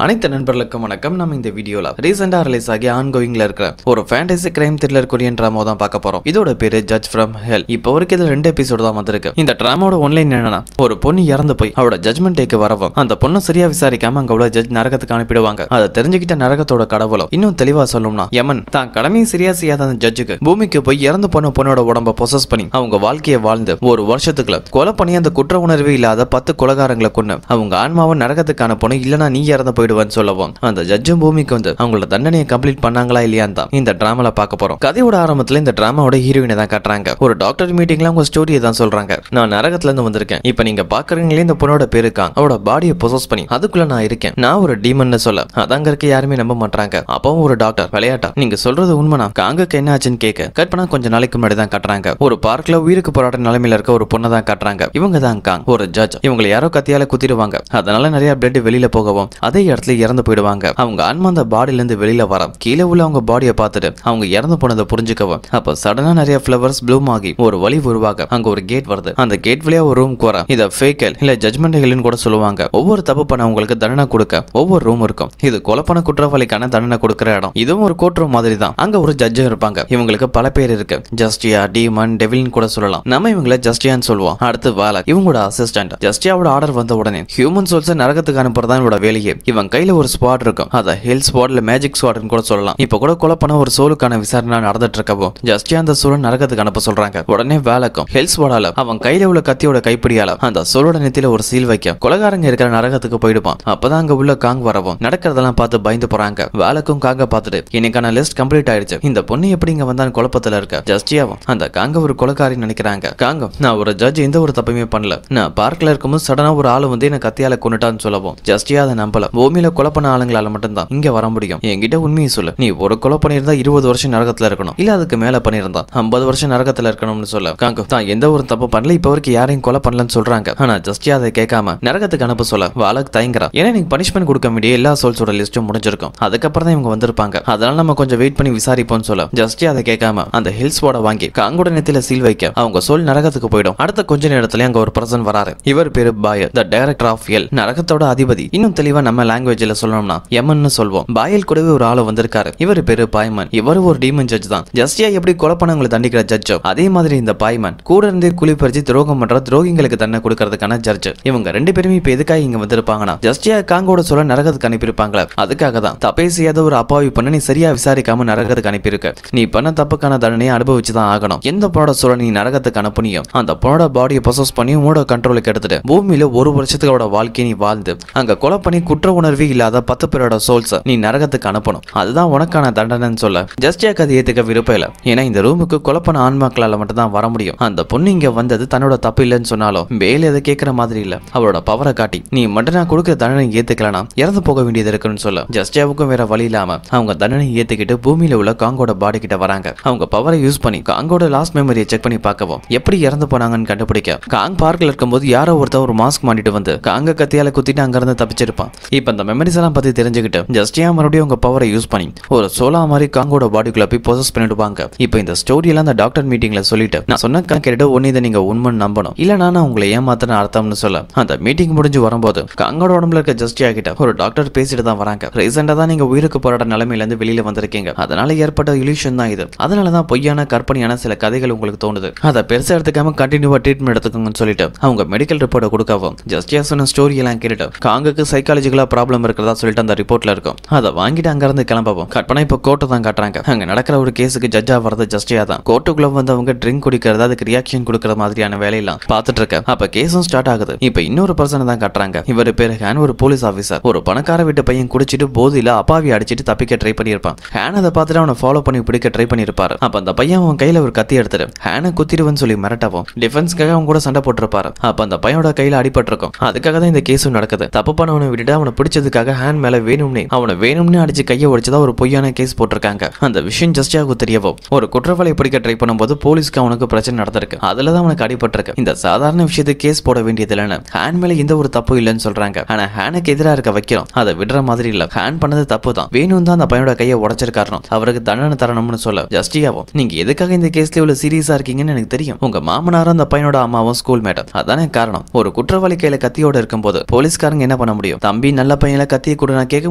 அனைத்து நண்பர்களுக்கும் வணக்கம். நம்ம இந்த வீடியோல ரீசெண்டா ரிலீஸ் ஆகி ஆன்கோயிங்ல இருக்கிற ஒரு fantasy crime thriller Korean drama தான் பார்க்க போறோம். இதோட பேரு ஜட்ஜ் ஃப்ரம் ஹெல். இப்போ வரைக்கும் இதுல 2 எபிசோட் தான் வந்திருக்கு. இந்த டிராமாவோட ஒன்லைன் என்னன்னா, ஒரு பொண்ணு இறந்து போய் அவளோட ஜட்ஜ்மெண்ட் டேக்கு வரவும் அந்த பொண்ணு சரியா விசாரிக்காம அங்க உள்ள ஜட்ஜ் நரகத்துக்கு அனுப்பிடுவாங்க. அதை தெரிஞ்சுக்கிட்ட நரகத்தோட கடவுளும் இன்னும் தெளிவா சொல்லணும்னா யமன் தான் கடமையை சரியா செய்யாத அந்த ஜட்ஜுக்கு பூமிக்கு போய் இறந்து போன பொண்ணோட உடம்ப பொசஸ் பண்ணி அவங்க வாழ்க்கையை வாழ்ந்து ஒரு வருஷத்துக்குள்ள கொலை பண்ணி அந்த குற்ற உணர்வே இல்லாத 10 கொலைகாரங்களை கொண்டு அவங்க ஆன்மாவை நரகத்துக்கு அனுப்பணும், இல்லனா நீ இறந்து போயிடுவேன்னு சொல்லவும் அந்த ஜட்ஜும் பூமிக்கு வந்து அவங்களோட தண்டனையை கம்ப்ளீட் பண்ணாங்களா இல்லையான்னு தான் இந்த டிராமால பார்க்க போறோம். கதையோட ஆரம்பத்துல இந்த டிராமாவோட ஹீரோயினை தான் காட்டுறாங்க. ஒரு டாக்டர் மீட்டிங்ல அவங்க ஸ்டோரியை தான் சொல்றாங்க. நான் நரகத்துல இருந்து வந்திருக்கேன். இப்ப நீங்க பாக்குறீங்களே இந்த பொண்ணோட பேரு காங். அவளோட பாடியை பொசஸ் பண்ணி அதுக்குள்ள நான் இருக்கேன், நான் ஒரு டீமன் சொல்ல அதாங்க இருக்க யாருமே நம்ப மாட்டாங்க. அப்பவும் ஒரு டாக்டர் விளையாட்டா நீங்க சொல்றது உண்மைனா காங்குக்கு என்ன ஆச்சுன்னு கேட்க கட் பண்ணா கொஞ்ச நாளைக்கு முன்னாடி தான் காட்டுறாங்க. ஒரு பார்க்ல உயிருக்கு போராட்ட நிலைமையில இருக்க ஒரு பொண்ணை தான் காட்டுறாங்க. இவங்க தான் காங். ஒரு ஜட்ஜ் இவங்களை யாரோ கத்தியால குத்திடுவாங்க. அதனால நிறைய பிளட் வெளியில போகவும் அதே இடத்துல இறந்து போயிடுவாங்க. அவங்க ஆன்மா அந்த பாடியில இருந்து வெளியில வர கீழே உள்ள அவங்க பாடியை பார்த்துட்டு அவங்க இறந்து போனதை புரிஞ்சுக்கவும் அப்ப சடனா நிறைய ஃபிளவர்ஸ் ப்ளூம் ஆகி ஒரு வழி உருவாக அங்க ஒரு கேட் வருது. அந்த கேட் வழியா ஒரு ரூம் வர இத ஃபேக்கல் இல்ல ஜட்ஜ்மெண்ட் ஹெல்னு கூட சொல்லுவாங்க. ஒவ்வொரு தப்பு பண்ணவங்களுக்கு தண்டனை கொடுக்க ஒவ்வொரு ரூம் இருக்கும். இது கொலை பண்ண குற்றவாளிக்கான தண்டனை கொடுக்கிற இடம். இதுவும் ஒரு கோர்ட் ரூம் மாதிரி தான். அங்க ஒரு ஜட்ஜும் இருப்பாங்க. இவங்களுக்கு பல பேர் இருக்கு. ஜஸ்டியா, டீமன், டெவில்னு கூட சொல்லலாம். நம்ம இவங்களை ஜஸ்டியான்னு சொல்லுவோம். அடுத்து வாலா இவங்களோட அசிஸ்டன்ட். ஜஸ்டியாவோட ஆர்டர் வந்த உடனே ஹியூமன் சோல்ஸ் நரகத்துக்கு அனுப்புறதா இவனோட வேலையே. இவன் கையில ஒரு ஸ்பாட் இருக்கும். அத ஹெல் ஸ்பாட் இல்ல மேஜிக் ஸ்பாட்னு கூட சொல்லலாம். இப்ப கூட கொலை பண்ண ஒரு சோலுக்கான விசாரணை நடந்துட்டு இருக்கவும் ஜஸ்டியா அந்த சோலை நரகத்துக்கு அனுப்ப சொல்றாங்க. உடனே வேலைக்கும் ஹெல் ஸ்பாடால அவன் கையில உள்ள கத்தியோட கைப்பிடியால அந்த சோலோட நெத்தியில ஒரு சீல் வைக்க கொலைகாரங்க இருக்கிற நரகத்துக்கு போயிடுவான். அப்பதான் அங்க உள்ள காங் வரவும் நடக்கிறதெல்லாம் பார்த்து பயந்து போறாங்க. வேலைக்கும் காங்க பார்த்துட்டு இன்னைக்கான லிஸ்ட் கம்ப்ளீட் ஆயிடுச்சு, இந்த பொண்ணு எப்படி இங்க வந்தான் குழப்பத்துல இருக்க. ஜஸ்டியாவும் அந்த காங்க ஒரு கொலைகாரின்னு நினைக்கிறாங்க. காங்கும் நான் ஒரு ஜட்ஜ் எந்த ஒரு தப்புமே பண்ணல, நான் பார்க்ல இருக்கும்போது சடனா ஒரு ஆளு வந்து என்ன கத்தியால கொண்டுட்டான்னு சொல்லவும் ஜஸ்டியா அதை நம்பல. பூமியில கொலை பண்ண ஆளுங்களால மட்டும்தான் இங்க வர முடியும். என்கிட்ட உண்மையை சொல்லு, நீ ஒரு கொலை பண்ணியிருந்தா 20 வருஷம் நரகத்துல இருக்கணும், இல்ல அதுக்கு மேல பண்ணியிருந்தா 50 வருஷம் நரகத்துல இருக்கணும்னு சொல்ல காங்கு தான் எந்த ஒரு தப்பு பண்ணல, இப்ப வரைக்கும் யாரையும் கொலை பண்ணலன்னு சொல்றாங்க. ஆனா ஜஸ்டியா அதை கேட்காம நரகத்துக்கு அனுப்ப சொல்ல வாலக் தயங்குறா. ஏன்னா நீங்க பனிஷ்மெண்ட் கொடுக்க வேண்டிய எல்லா சோல்ஸோட லிஸ்டும் முடிஞ்சிருக்கும், அதுக்கப்புறம் தான் இவங்க வந்திருப்பாங்க, அதனால நம்ம கொஞ்சம் வெயிட் பண்ணி விசாரிப்போம்னு சொல்ல ஜஸ்டியா அதை கேட்காம அந்த ஹில்ஸ் போட வாங்கி காங்கோட நெத்தியில சீல் வைக்க அவங்க சோல் நரகத்துக்கு போயிடும். அடுத்த கொஞ்ச நேரத்துல அங்க ஒரு பர்சன் வராரு. இவர் பேரு பாயல், த டைரக்டர் ஆஃப் ஹெல், நரகத்தோட அதிபதி. இன்னும் தெளிவா நம்ம லாங்குவேஜ்ல சொல்லணும்னா யமன்னு சொல்வோம். பாயல் கூடவே ஒரு ஆளு வந்திருக்காரு. இவர் பேரு பாய்மன். இவர் ஒரு டீமன் ஜட்ஜ் தான். ஜஸ்டியா எப்படி கொலை பண்ணவங்களை தண்டிக்கிற ஜட்ஜோ அதே மாதிரி இந்த பாய்மன் கூட இருந்தே குளிப்பறிச்சு துரோகம் பண்ற துரோகிங்களுக்கு தண்டனை கொடுக்கறதுக்கான ஜட்ஜ். இவங்க 2 பேருமே இப்ப எதுக்காக இங்க வந்திருப்பாங்கன்னா ஜஸ்டியா காங்கோட சொல்ல நரகத்துக்கு அனுப்பியிருப்பாங்களா, அதுக்காக தான். தப்பே செய்யாத ஒரு அப்பாவி பண்ண நீ சரியா விசாரிக்காம நரகத்துக்கு அனுப்பியிருக்க, நீ பண்ண தப்புக்கான தண்டனையை அனுபவிச்சுதான் ஆகணும். எந்த பொண்ணோட சொல்ல நீ நரகத்துக்கு அனுப்புனியும் அந்த பொண்ணோட பாடியை பொசஸ் பண்ணி உன்னோட கண்ட்ரோலுக்கு எடுத்துட்டு பூமியில ஒரு வருஷத்துக்கோட வாழ்க்கையை நீ வாழ்ந்து அங்க கொலை பண்ணி குற்ற உணர்வே இல்லாத 10 பேரோட சோல்ஸ் நீ நரகத்துக்கு அனுப்பணும், அதுதான் உனக்கான தண்டனைன்னு சொல்ல ஜஸ்டியாக்கு அது ஏத்துக்க விருப்பம் இல்ல. ஏன்னா இந்த ரூமுக்கு கொலை பண்ண ஆன்மாக்களால மட்டும் தான் வர முடியும். அந்த பொண்ணு இங்க வந்தது தன்னோட தப்பு இல்லைன்னு சொன்னாலும் வேலை அதை கேட்கற மாதிரி இல்ல. அவளோட பவரை காட்டி நீ மட்டும் நான் கொடுக்குற தண்டனை ஏத்துக்கலனா இறந்து போக வேண்டியது இருக்குன்னு சொல்ல ஜஸ்டியாவுக்கும் வேற வழி இல்லாம அவங்க தண்டனை ஏத்துக்கிட்டு பூமியில உள்ள காங்கோட பாடி கிட்ட வராங்க. அவங்க பவரை யூஸ் பண்ணி காங்கோட லாஸ்ட் மெமரியை செக் பண்ணி பார்க்கவும் எப்படி இறந்து போனாங்கன்னு கண்டுபிடிக்க காங் பார்க்ல இருக்கும்போது யாரோ ஒருத்தர் ஒரு மாஸ்க் மாட்டிட்டு வந்து காங்க கத்தியால குத்திட்டு அங்க இருந்து தப்பிச்சிருப்பான். இப்ப அந்த மெமரிஸ் எல்லாம் பத்தி தெரிஞ்சுக்கிட்டு ஜஸ்டியா மறுபடியும் அவங்க பவரை யூஸ் பண்ணி ஒரு சோலா மாதிரி காங்கோட பாடிக்குள்ள போய் பொசஸ் பண்ணிடுவாங்க. இப்ப இந்த ஸ்டோரி எல்லாம் அந்த டாக்டர் மீட்டிங்ல சொல்லிட்டு நான் சொன்ன கேட்டு ஒன்னு இதை நீங்க உண்மைன்னு நம்பணும், இல்ல நான் உங்களை ஏமாத்தன அர்த்தம்னு சொல்ல அந்த மீட்டிங் முடிஞ்சு வரும்போது காங்கோட உடம்புல இருக்க ஜஸ்டியா கிட்ட ஒரு டாக்டர் பேசிட்டு தான் வராங்க. ரீசெண்டா தான் நீங்க உயிருக்கு போராட நிலைமையில இருந்து வெளியில வந்திருக்கீங்க, அதனால ஏற்பட்ட இல்யூஷன் தான் இது, அதனாலதான் பொய்யான கற்பனையான சில கதைகள் உங்களுக்கு தோணுது, அதை பெருசா எடுத்துக்காம கண்டினியூவா ட்ரீட்மெண்ட் எடுத்துக்கோங்கன்னு சொல்லிட்டு அவங்க மெடிக்கல் ரிப்போர்ட்டை கொடுக்கவும் ஜஸ்டியா சொன்ன ஸ்டோரி எல்லாம் கேட்டுட்டு காங்குக்கு சைக்காலஜிக்கலா ப்ராப்ளம் இருக்கிறதா சொல்லிட்டு அந்த ரிப்போர்ட்ல இருக்கும். அதை வாங்கிட்டு அங்க இருந்து கிளம்பவும் கற்பனை இப்ப கோர்ட்டை தான் காட்டுறாங்க. அங்க நடக்கிற ஒரு கேஸுக்கு ஜட்ஜா வரது ஜஸ்டியா தான். கோர்ட்டுக்குள்ள வந்தவங்க ட்ரிங்க் குடிக்கிறது அதுக்கு ரியாக்ஷன் கொடுக்கற மாதிரியான வேலையெல்லாம் பார்த்துட்டு இருக்க. அப்ப கேஸும் ஸ்டார்ட் ஆகுது. இப்ப இன்னொரு பர்சனை தான் காட்டுறாங்க. இவர் பேரு ஹேன், ஒரு போலீஸ் ஆபீசர். ஒரு பணக்கார வீட்டு பையன் குடிச்சிட்டு போதில அப்பாவி அடிச்சிட்டு தப்பிக்க ட்ரை பண்ணிருப்பான். ஹேன் அதை பார்த்துட்டு அவனை ஃபாலோ பண்ணி பிடிக்க ட்ரை பண்ணிருப்பாரு. அப்ப அந்த பையன் அவன் கையில ஒரு கத்தி எடுத்துட்டு ஹேனை குத்திடுவன்னு சொல்லி மிரட்டவும் டிஃபென்ஸ்க்காக அவங்க கூட சண்டை போட்டிருப்பாரு. அப்ப அந்த பையனோட கையில அடிபட்டிருக்கும். அதுக்காக தான் இந்த கேஸும் நடக்குது. தப்பு பண்ணவனை விட்டுட்டு அவனை பிடிச்சதுக்காக ஹேன் மேல வேணும்னே அடிச்சு கையை உடைச்சதா ஒரு பொய்யான கேஸ் போட்டிருக்காங்க. அந்த விஷயம் ஜஸ்டியாவுக்கு தெரியவோ ஒரு குற்றவாளி பிடிக்க ட்ரை பண்ணும்போது போலீஸ்க்கு அவனுக்கு பிரச்சனை நடந்திருக்கு, அதுலதான் அவனுக்கு அடிபட்டிருக்கு. இந்த சாதாரண விஷயத்துக்கு கேஸ் போட வேண்டியது இல்லைன்னு ஹேன் மேல எந்த ஒரு தப்பு இல்லைன்னு சொல்றாங்க. ஆனா ஹேனுக்கு எதிராக இருக்க வைக்கிறோம், அதை விடுற மாதிரி இல்ல. ஹேன் பண்ணது தப்பு தான், வேணும் தான் அந்த பையனோட கையை உடைச்சிருக்காரணும், அவருக்கு தண்டனை தரணும்னு சொல்ல ஜஸ்டியாவும் நீங்க எதுக்காக இந்த கேஸ்ல இவ்வளவு சீரியஸா இருக்கீங்கன்னு எனக்கு தெரியும். உங்க மாமனாரும் அந்த பையனோட அம்மாவும் ஸ்கூல் மேட், அதானே காரணம். ஒரு குற்றவாளி கையில கத்தியோட இருக்கும்போது போலீஸ்காரங்க என்ன பண்ண முடியும்? தம்பி நல்ல பையன்ல கத்தியை கூட நான் கேட்க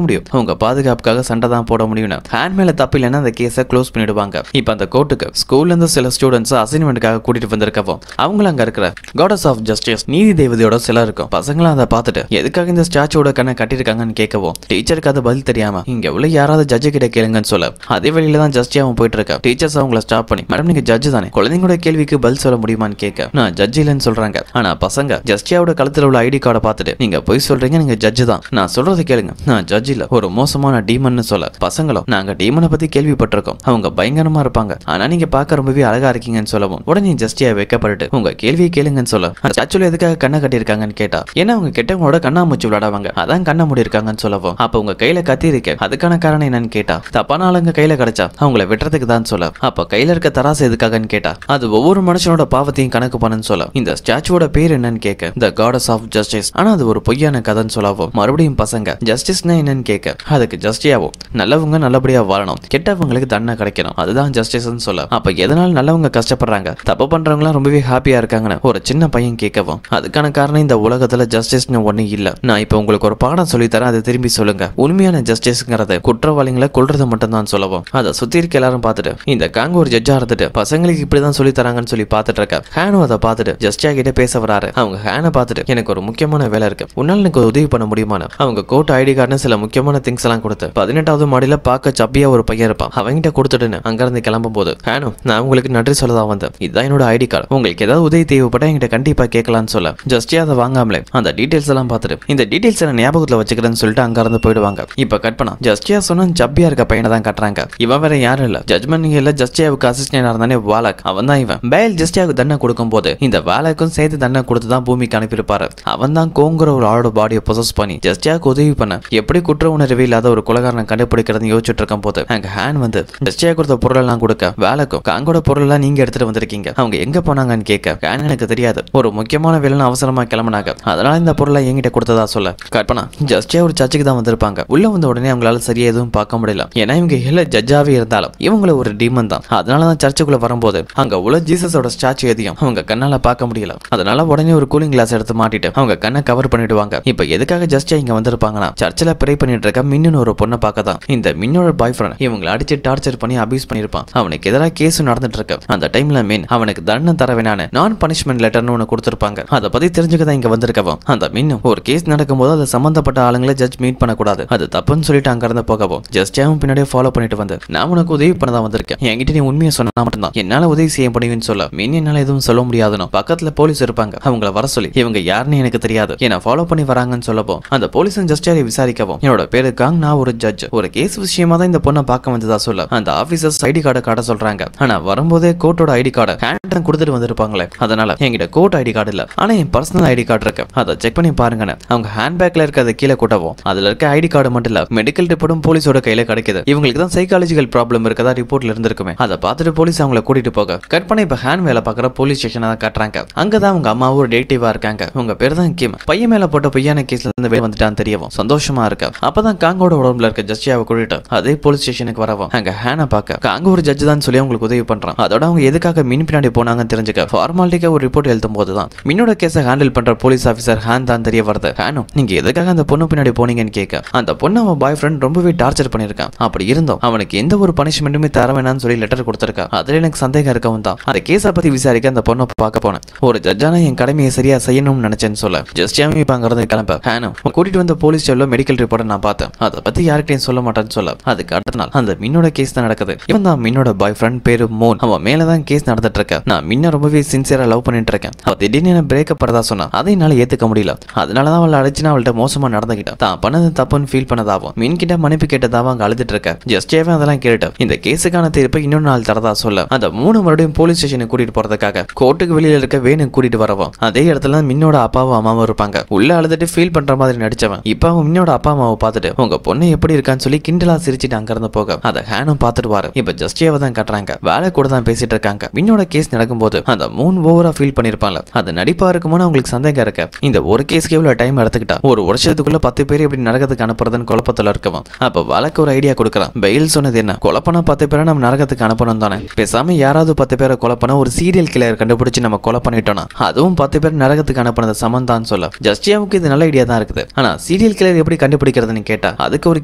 முடியும், அவங்க பாதுகாப்புக்காக சண்டை தான் போட முடியும். ஹேண்ட் மேல தப்பு இல்லைன்னா அந்த கேஸை க்ளோஸ் பண்ணிடுவாங்க. இப்ப அந்த கோர்ட்டுக்கு ஸ்கூல்ல இருந்து சில ஸ்டூடெண்ட்ஸ் அசைன்மெண்ட்டுக்காக கூட்டிட்டு வந்திருக்கவும் அவங்கள அங்க இருக்கிற காடஸ் ஆஃப் ஜஸ்டிஸ் நீதி தேவதையோட சில இருக்கும். பசங்களும் அதை பார்த்துட்டு எதுக்காக இந்த ஸ்டாச்சுவோட கண்ணை கட்டிருக்காங்கன்னு கேட்கவும் டீச்சருக்கு அது பதில் தெரியாம இங்க உள்ள யாராவது ஜட்ஜு கிட்ட கேளுங்கன்னு சொல்ல அதே வழியில தான் ஜஸ்டியாவும் போயிட்டு இருக்கா. டீச்சர்ஸ் அவங்கள ஸ்டாப் பண்ணி, மேடம் நீங்க ஜட்ஜு தானே, குழந்தைங்களோட கேள்விக்கு பதில் சொல்ல முடியுமான்னு கேட்க நான் ஜட்ஜ் இல்லைன்னு சொல்றாங்க. ஆனா பசங்க ஜஸ்டியாவோட கழுத்துல உள்ள ஐடி கார்டை பார்த்துட்டு நீங்க போய் சொல்றீங்க, நீங்க ஜட்ஜு தான், நான் சொல்றதை கேளுங்க, நான் ஜட்ஜ் இல்ல, ஒரு மோசமான டீமன் சொல்ல பசங்களும் நாங்க டீமனை பத்தி கேள்விப்பட்டிருக்கோம், அவங்க பயங்கரமா இருப்பாங்க, ஆனா நீங்க பார்க்க ரொம்பவே அழகா இருக்கீங்கன்னு சொல்லவும் உடனே ஜஸ்டியா வைக்கப்பட்டு உங்க கேள்வியை கேளுங்கன்னு சொல்ல ஸ்டாச்சுல எதுக்காக கண்ணை கட்டியிருக்காங்கன்னு கேட்டா ஏன்னா அவங்க கெட்டவங்களோட கண்ணாமூச்சி விளையாடுவாங்க, அதான் கண்ணை மூடி இருக்காங்கன்னு சொல்லவும் அப்ப உங்க கையில கத்தி இருக்கு, அதுக்கான காரணம் என்னன்னு கேட்டா தப்பான ஆளுங்க கையில கிடைச்சா அவங்கள வெட்டுறதுக்கு தான் சொல்ல அப்ப கையில இருக்க தராசு எதுக்காகன்னு கேட்டா அது ஒவ்வொரு மனுஷனோட பாவத்தையும் கணக்கு பண்ணுன்னு சொல்ல இந்த ஸ்டாச்சுவோட பேர் என்னன்னு கேட்க த காடஸ் ஆஃப் ஜஸ்டிஸ், ஆனா அது ஒரு பொய்யான கதைன்னு சொல்லவும் மறுபடியும் பசங்க ஜஸ்டிஸ்னா என்னன்னு கேட்க அதுக்கு ஜஸ்டியாவும் நல்லவங்க நல்லபடியா வாழணும், கெட்டவங்களுக்கு தண்டனை கிடைக்கணும், அதுதான் ஜஸ்டிஸ்ன்னு சொல்ல அப்ப எதனால நல்லவங்க கஷ்டப்படுறாங்க, தப்பு பண்றவங்க ரொம்பவே ஹாப்பியா இருக்காங்கன்னு ஒரு சின்ன பையன் கேட்கவும் அதுக்கான காரணம் இந்த உலகத்துல ஜஸ்டிஸ்னு ஒண்ணு இல்ல, நான் இப்ப உங்களுக்கு ஒரு பாடம் சொல்லி தரேன், அதை திரும்பி சொல்லுங்க, உண்மையான ஜஸ்டிஸ்ங்கிறது குற்றவாளிகளை கொல்றது மட்டும் தான் சொல்லவும் அதை சுத்தி இருக்க எல்லாரும் பார்த்துட்டு இந்த காங்க ஒரு ஜட்ஜா இருந்துட்டு பசங்களுக்கு இப்படிதான் சொல்லி தராங்கன்னு சொல்லி பார்த்துட்டு இருக்க. ஹேனோ அதை பார்த்துட்டு ஜஸ்டியா கிட்ட பேச வராரு. அவங்க ஹேனை பார்த்துட்டு எனக்கு ஒரு முக்கியமான வேலை இருக்கு, உன்னால எனக்கு உதவி பண்ண முடியுமான்னு அவங்க கோர்ட் ஐடி கார்டுன்னு சில முக்கியமான திங்ஸ் எல்லாம் கொடுத்து 18வது மாடியில பார்க்க சப்பியா ஒரு பையன் இருப்பான், அவங்கிட்ட கொடுத்துட்டுன்னு அங்க இருந்து கிளம்பும் போது ஹேனோ நான் உங்களுக்கு நன்றி சொல்லதான் வந்தேன், இதுதான் என்னோட ஐடி கார்டு, உங்களுக்கு ஏதாவது உதவி தேவைப்பட்டா என்கிட்ட கண்டிப்பா கேட்கலான்னு சொல்ல ஜஸ்டியா அதை வாங்காமலே அந்த டீடைல்ஸ் எல்லாம் பார்த்துட்டு இந்த டீடைல்ஸ் நான் ஞாபகத்துல வச்சுக்கிறேன்னு சொல்லிட்டு அங்க இருந்து போயிடுவாங்க. இப்ப கட் பண்ணா ஜஸ்டியா சொன்ன சப்பியா இருக்க பையனை தான் கட்டுறாங்க. இவன் வேற யாரும் இல்ல, ஜட்மெண்ட் இல்ல ஜஸ்டியாவுக்கு அசிஸ்டன்டா இருந்தானே வாலக், அவன் தான் இவன். பேல் ஜஸ்டியாவுக்கு தண்டனை கொடுக்கும் போது இந்த வாலக்கும் சேர்த்து தண்டனை கொடுத்து தான் பூமிக்கு அனுப்பியிருப்பாரு. அவன் தான் கோங்கிற ஒரு ஆளோட பாடியை பொசஸ் பண்ணி ஜஸ்டியாவுக்கு உதவி பண்ண எப்படி குற்ற உணர்வு இல்லாத ஒரு கொலைகாரனை கண்டுபிடிக்கிறது யோசிச்சுட்டு இருக்கும் போது அங்க ஹேன் வந்து ஜஸ்டியா கொடுத்த பொருள் எல்லாம் கொடுக்க வேலைக்கும் காங்கோட பொருள் எல்லாம் நீங்க எடுத்துட்டு வந்திருக்கீங்க, அவங்க எங்க போனாங்கன்னு கேட்க ஹேன் எனக்கு தெரியாது, ஒரு முக்கியமான வேலை அவசரமா கிளம்பினாங்க, அதனால இந்த பொருளை என்கிட்ட கொடுத்ததா சொல்ல கற்பனா ஜஸ்டியா ஒரு சர்ச்சுக்கு தான் வந்திருப்பாங்க. உள்ள வந்த உடனே அவங்களால சரியா எதுவும் பார்க்க முடியல, ஏன்னா இவங்க எல்லா ஜட்ஜாவே இருந்தாலும் இவங்கள ஒரு டீமன் தான், அதனாலதான் சர்ச்சுக்குள்ள வரும்போது அங்க உள்ள ஜீசஸோட ஸ்டாச்சு எதையும் அவங்க கண்ணால பார்க்க முடியல, அதனால உடனே ஒரு கூலிங் கிளாஸ் எடுத்து மாட்டிட்டு அவங்க கண்ணை கவர் பண்ணிடுவாங்க. இப்ப எதுக்காக ஜஸ்டியா இங்க வந்திருப்பாங்கன்னா சர்ச்சில் ப்ரே பண்ணிட்டு இருக்க மின்னு ஒரு பொண்ணை பார்க்க தான். இந்த மின்னோட பாய் ஃப்ரெண்ட் இவங்களை அடிச்சு டார்ச்சர் பண்ணி அபியூஸ் பண்ணிருப்பான், அவனுக்கு எதிராக கேஸ் நடந்துட்டு இருக்கு. அந்த டைம்ல மின் அவனுக்கு தண்டனை தர வேணான்னு நான் பனிஷ்மெண்ட் லெட்டர்னு ஒன்று கொடுத்திருப்பாங்க, அதை பத்தி தெரிஞ்சுக்கதான் இங்க வந்திருக்கவும் அந்த மின்னும் ஒரு கேஸ் நடக்கும்போது அது சம்பந்தப்பட்ட ஆளுங்களை ஜட்ஜ் மீட் பண்ணக்கூடாது, அது தப்புன்னு சொல்லிட்டு அங்க இருந்து போகவும் ஜஸ்டியாவும் பின்னாடியே ஃபாலோ பண்ணிட்டு வந்து நான் உனக்கு உதவி பண்ணதான் வந்திருக்கேன், என்கிட்ட நீ உண்மையை சொன்னா மட்டும்தான் என்னால உதவி செய்ய முடியும்னு சொல்ல மின் என்னால எதுவும் சொல்ல முடியாதுன்னு பக்கத்துல போலீஸ் இருப்பாங்க, அவங்கள வர சொல்லி இவங்க யாருன்னு எனக்கு தெரியாது என்ன ஃபாலோ பண்ணி வராங்கன்னு சொல்லப்போ அந்த போலீஸ் ஜஸ்டியாவை விசாரிக்கவும் என்னோட பேரு காங், நான் ஒரு ஜட்ஜ், ஒரு கேஸ் விஷயமா தான் இந்த பொண்ணை பார்க்க வந்ததா சொல்ல அந்த ஆபீசர்ஸ் ஐடி கார்டை காட்ட சொல்றாங்க. ஆனா வரும்போதே கோர்ட்டோட ஐடி கார்டை ஹேண்ட் கொடுத்துட்டு வந்திருப்பாங்களே, அதனால என்கிட்ட கோர்ட் ஐடி கார்டு இல்ல, ஆனா என் பர்சனல் ஐடி கார்டு இருக்கு, அதை செக் பண்ணி பாருங்கன்னு அவங்க ஹேண்ட் பேக்ல இருக்கிறத கீழே கூட்டவும் அதுல இருக்க ஐடி கார்டு மட்டும் இல்ல மெடிக்கல் ரிப்போர்ட்டும் போலீஸோட கையில கிடைக்குது. இவங்களுக்கு தான் சைக்காலஜிக்கல் ப்ராப்ளம் இருக்கதா ரிப்போர்ட்ல இருந்திருக்குமே, அதை பார்த்துட்டு போலீஸ் அவங்கள கூட்டிட்டு போக கட் பண்ணி இப்ப ஹேண்ட் வேலை பார்க்குற போலீஸ் ஸ்டேஷனை தான் காட்டுறாங்க. அங்கதான் அவங்க அம்மாவும் ஒரு டேட்டிவா இருக்காங்க, உங்க பேர் தான் கிம், பையன் மேல போட்ட பொய்யான கேஸ்ல இருந்து வெளியே வந்துட்டான்னு தெரியவும் சந்தோஷமா இருக்க. அப்பதான் காங்கோட உடம்புல இருக்க ஜஸ்டியாவை கூட்டிட்டு அதே போலீஸ் ஸ்டேஷனுக்கு வரவும் அங்க ஹேனை பார்க்க காங்க ஒரு ஜட்ஜ் தான் சொல்லி அவங்களுக்கு உதவி பண்றான். அதோட அவங்க எதுக்காக மின் பின்னாடி போனாங்கன்னு தெரிஞ்சுக்க ஃபார்மாலிட்டிக்கா ஒரு ரிப்போர்ட் எழுதும் போதுதான் மின்னோட கேஸை ஹேண்டில் பண்ற போலீஸ் ஆஃபீஸர் ஹேன் தான் தெரிய வருது. ஹேனோ நீங்க எதுக்காக அந்த பொண்ணு பின்னாடி போனீங்கன்னு கேட்க அந்த பொண்ணு அவன் பாய் ஃப்ரெண்ட் ரொம்பவே டார்ச்சர் பண்ணிருக்கான், அப்படி இருந்தோம் அவனுக்கு எந்த ஒரு பனிஷ்மெண்ட்டுமே தர வேணாம்னு சொல்லி லெட்டர் கொடுத்திருக்கா, அதுல எனக்கு சந்தேகம் இருக்கவும் தான் அந்த கேஸை பத்தி விசாரிக்க அந்த பொண்ணை பார்க்க போனேன், ஒரு ஜட்ஜான என் கடமையை சரியா செய்யணும்னு நினைச்சேன்னு சொல்ல ஜஸ்டியாவே இப்ப அங்க இருந்து கிளம்ப ஹேனோ கூட்டிட்டு வந்த போலீஸ் ஸ்டேஷன்ல மெடிக்கல் ரிப்போர்ட்டை நான் பார்த்தேன், அதை பத்தி யார்கிட்டையும் சொல்ல மாட்டேன்னு சொல்ல அதுக்கு அடுத்த நாள் அந்த மின்னோட கேஸ் தான் நடக்குது. இவன் தான் மின்னோட பாய் ஃப்ரெண்ட் பேரு மோன், அவன் மேலதான் கேஸ் நடந்துட்டு இருக்க. நான் மின்ன ரொம்பவே சின்சியரா லவ் பண்ணிட்டு இருக்கேன், அவ திடீர்னு பிரேக்கப் பண்ணதா சொன்னா அதை என்னால ஏத்துக்க முடியல, அதனாலதான் அவளை அடிச்சுனா அவள்கிட்ட மோசமா நடந்துகிட்டான், தான் பண்ணது தப்புன்னு ஃபீல் பண்ணதாவும் மின் கிட்ட மன்னிப்பு கேட்டதாவும் அங்க அழுதுட்டு இருக்க. ஜஸ்டியாவே அதெல்லாம் கேட்டு இந்த கேஸுக்கான தீர்ப்பை இன்னொரு நாள் தரதா சொல்ல அந்த 3 மறுபடியும் போலீஸ் ஸ்டேஷனுக்கு கூட்டிட்டு போறதுக்காக கோர்ட்டுக்கு வெளியில இருக்க வேணுக்கு கூட்டிட்டு வரவும் அதே இடத்துல மின்னோட அப்பாவும் அம்மாவும் இருப்பாங்க. உள்ள அழுதுட்டு ஃபீல் பண்ற மாதிரி நடிச்சவன் இப்ப அவன் மின்னோட அப்பா அம்மாவை பார்த்துட்டு உங்க பொண்ணு எப்படி இருக்கான்னு சொல்லி கிண்டலா சிரிச்சுட்டு அங்க இருந்து போக அதை ஹேனும் பார்த்துட்டு வாரு. இப்ப ஜஸ்டியாவை தான் கட்டுறாங்க, வேலை கூட தான் பேசிட்டு இருக்காங்க. மின்னோட கேஸ் நடக்கும்போது அந்த 3 ஓவரா ஃபீல் பண்ணிருப்பாங்க, அது நடிப்பா இருக்குமோன்னு அவங்களுக்கு சந்தேகம் இருக்க. இந்த ஒரு கேஸ்க்கு எவ்வளவு டைம் எடுத்துக்கிட்டா ஒரு வருஷத்துக்குள்ள 10 பேர் எப்படி நரகத்துக்கு அனுப்புறதுன்னு குழப்பத்துல இருக்கவும் அப்ப வழக்கு ஒரு ஐடியா கொடுக்குறான். பெயில் சொன்னது என்ன, கொலைப்பனா 10 பேரை நம்ம நரகத்துக்கு அனுப்பணும் தானே, பேசாம யாராவது 10 பேரை கொலைப்பனா ஒரு சீரியல் கில்லர் கண்டுபிடிச்சு நம்ம கொலை பண்ணிட்டோம்னா அதுவும் 10 பேர் நரகத்துக்கு அனுப்பினது சமந்தான்னு சொல்ல ஜஸ்டியாவுக்கு இது நல்ல ஐடியா தான் இருக்குது. ஆனா சீரியல் சீரியல் கில்லர் எப்படி கண்டுபிடிக்கிறதுன்னு கேட்டா அதுக்கு ஒரு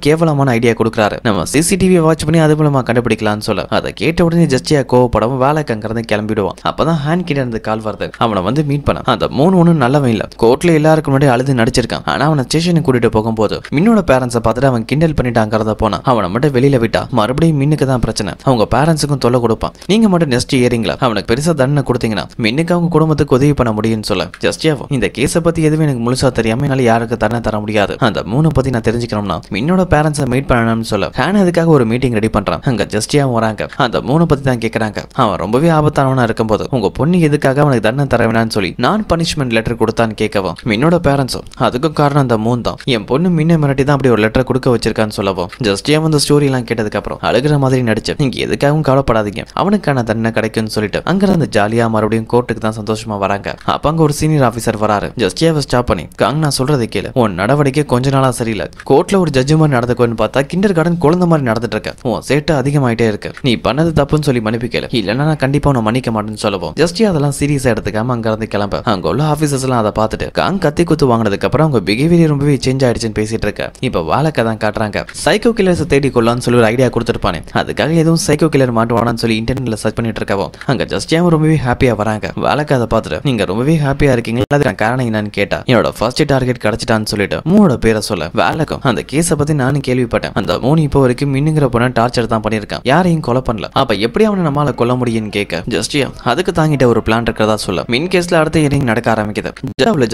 கேவலமான ஐடியா கொடுக்குறாரு. நம்ம சிசிடிவி வாட்ச் பண்ணி அது மூலமா கண்டுபிடிக்கலாம்னு சொல்ல அதை கேட்ட உடனே ஜஸ்டியா கோவப்படவும் வேலைக்கு அங்கிருந்து கிளம்பிடுவான். அப்பதான் ஹேண்ட் கிட்ட இருந்து கால் வருது. அவனை வந்து மீட் பண்ண அந்த மூணு ஒன்னும் நல்லவன் இல்ல. கோர்ட்ல எல்லாருக்கும் முன்னாடி அழுது நடிச்சிருக்கான். ஆனா அவனை ஸ்டேஷனுக்கு கூட்டிட்டு போகும்போது மின்னோட பேரண்ட்ஸை பார்த்துட்டு அவன் கிண்டல் பண்ணிட்டாங்கிறத போனா அவனை மட்டும் வெளியில விட்டா மறுபடியும் மின்னுக்கு தான் பிரச்சனை. அவங்க பேரண்ட்ஸுக்கும் தொல்லை கொடுப்பான். நீங்க மட்டும் நெக்ஸ்ட் ஏறிங்களா அவனுக்கு பெருசா தண்டனை கொடுத்தீங்கன்னா மின்னுக்கு அவங்க குடும்பத்துக்கு உதவி பண்ண முடியும்னு சொல்ல ஜஸ்டியாவும் இந்த கேஸை பத்தி எதுவும் எனக்கு முழுசா தெரியாம என்னால யாருக்கு தண்டனை தர முடியாது. அந்த மூணு பத்தி நான் தெரிஞ்சுக்கணும்னா மின்னோட பேரண்ட்ஸை மீட் பண்ணணும்னு சொல்ல ஹேன் அதுக்காக ஒரு மீட்டிங் ரெடி பண்றான். அங்க ஜஸ்டியாவும் வராங்க. அந்த மூணு பத்தி தான் கேட்கறாங்க. அவன் ரொம்பவே ஆபத்தானவனா இருக்கும்போது உங்க பொண்ணு எதுக்காக அவனுக்கு தண்டனை தர வேணாம்னு சொல்லி நான் பனிஷ்மெண்ட் லெட்டர் கொடுத்தான்னு கேட்கவும் மின்னோட பேரண்ட்ஸும் அதுக்கும் காரணம் அந்த மூணு தான். என் பொண்ணு மின்ன மிரட்டி தான் அப்படி ஒரு லெட்டர் கொடுக்க வச்சிருக்கான்னு சொல்லவும் ஜஸ்டியா வந்து ஸ்டோரி எல்லாம் கேட்டதுக்கு அப்புறம் அழுகிற மாதிரி நடிச்சு நீங்க எதுக்காகவும் கவலைப்படாதீங்க அவனுக்கான தண்டனை கிடைக்கும்னு சொல்லிட்டு அங்க இருந்து ஜாலியா மறுபடியும் கோர்ட்டுக்கு தான் சந்தோஷமா வராங்க. அப்ப அங்க ஒரு சீனியர் ஆபீசர் வராரு. ஜஸ்டியாவை ஸ்டாப் பண்ணி காங் நான் சொல்றதை கேளு. உன் நடவடிக்கை கொஞ்ச நாளா சரியில்லை. கோர்ட்ல ஒரு ஜட்ஜு மாதிரி நடந்துக்கோன்னு பார்த்தா கிண்டர் கார்டன் குழந்தை மாதிரி நடந்துட்டு இருக்க. உன் சேட்டு அதிகமாயிட்டே இருக்கு. நீ பண்ணது தப்புன்னு சொல்லி மன்னிப்பு கேளு. இல்லைன்னா நான் கண்டிப்பா உன்னை மன்னிக்க மாட்டேன்னு சொல்லவும் ஜஸ்டியா அதெல்லாம் சீரியஸா எடுத்துக்காம அங்க இருந்து கிளம்ப அங்க உள்ள ஆபீசர்ஸ் எல்லாம் அதை பார்த்துட்டு காங் கத்தி குத்து வாங்கினதுக்கு அப்புறம் அவங்க பிஹேவியர் ரொம்பவே சேஞ்ச் ஆயிடுச்சுன்னு பேசிட்டு இருக்க. இப்ப வாழக்கை தான் காட்டுறாங்க. சைக்கோ கில்லர்ஸ் தேடி கொள்ளலாம்னு சொல்லி ஒரு ஐடியா கொடுத்துருப்பானே அதுக்காக எதுவும் சைக்கோ கில்லர் மாட்டுவானான்னு சொல்லி இன்டர்நெட்ல சர்ச் பண்ணிட்டு இருக்கவும் அங்க ஜஸ்டியாவும் ரொம்பவே ஹாப்பியா வராங்க. வாழக்கை அதை பார்த்துட்டு நீங்க ரொம்பவே ஹாப்பியா இருக்கீங்களா அதுக்கு காரணம் என்னன்னு கேட்டா என்னோட ஃபர்ஸ்ட் டார்கெட் கிடைச்சிட்டான்னு சொல்லிட்டு மூணோட பேரை சொல்ல வேலைக்கும் அந்த கேஸை பத்தி நானும் கேள்விப்பட்டேன். அந்த மூணு இப்போ வரைக்கும் மின்னுங்கிற பொண்ண டார்ச்சர் தான் பண்ணிருக்கான். யாரையும் கொலை பண்ணல. அப்ப எப்படி அவனை நம்மளால கொல்ல முடியும்னு கேட்க ஜஸ்டியா அதுக்கு தாங்கிட்ட ஒரு பிளான் இருக்கிறதா சொல்ல மின் கேஸ்ல அடுத்த ஹியரிங் நடக்க ஆரம்பிக்குது.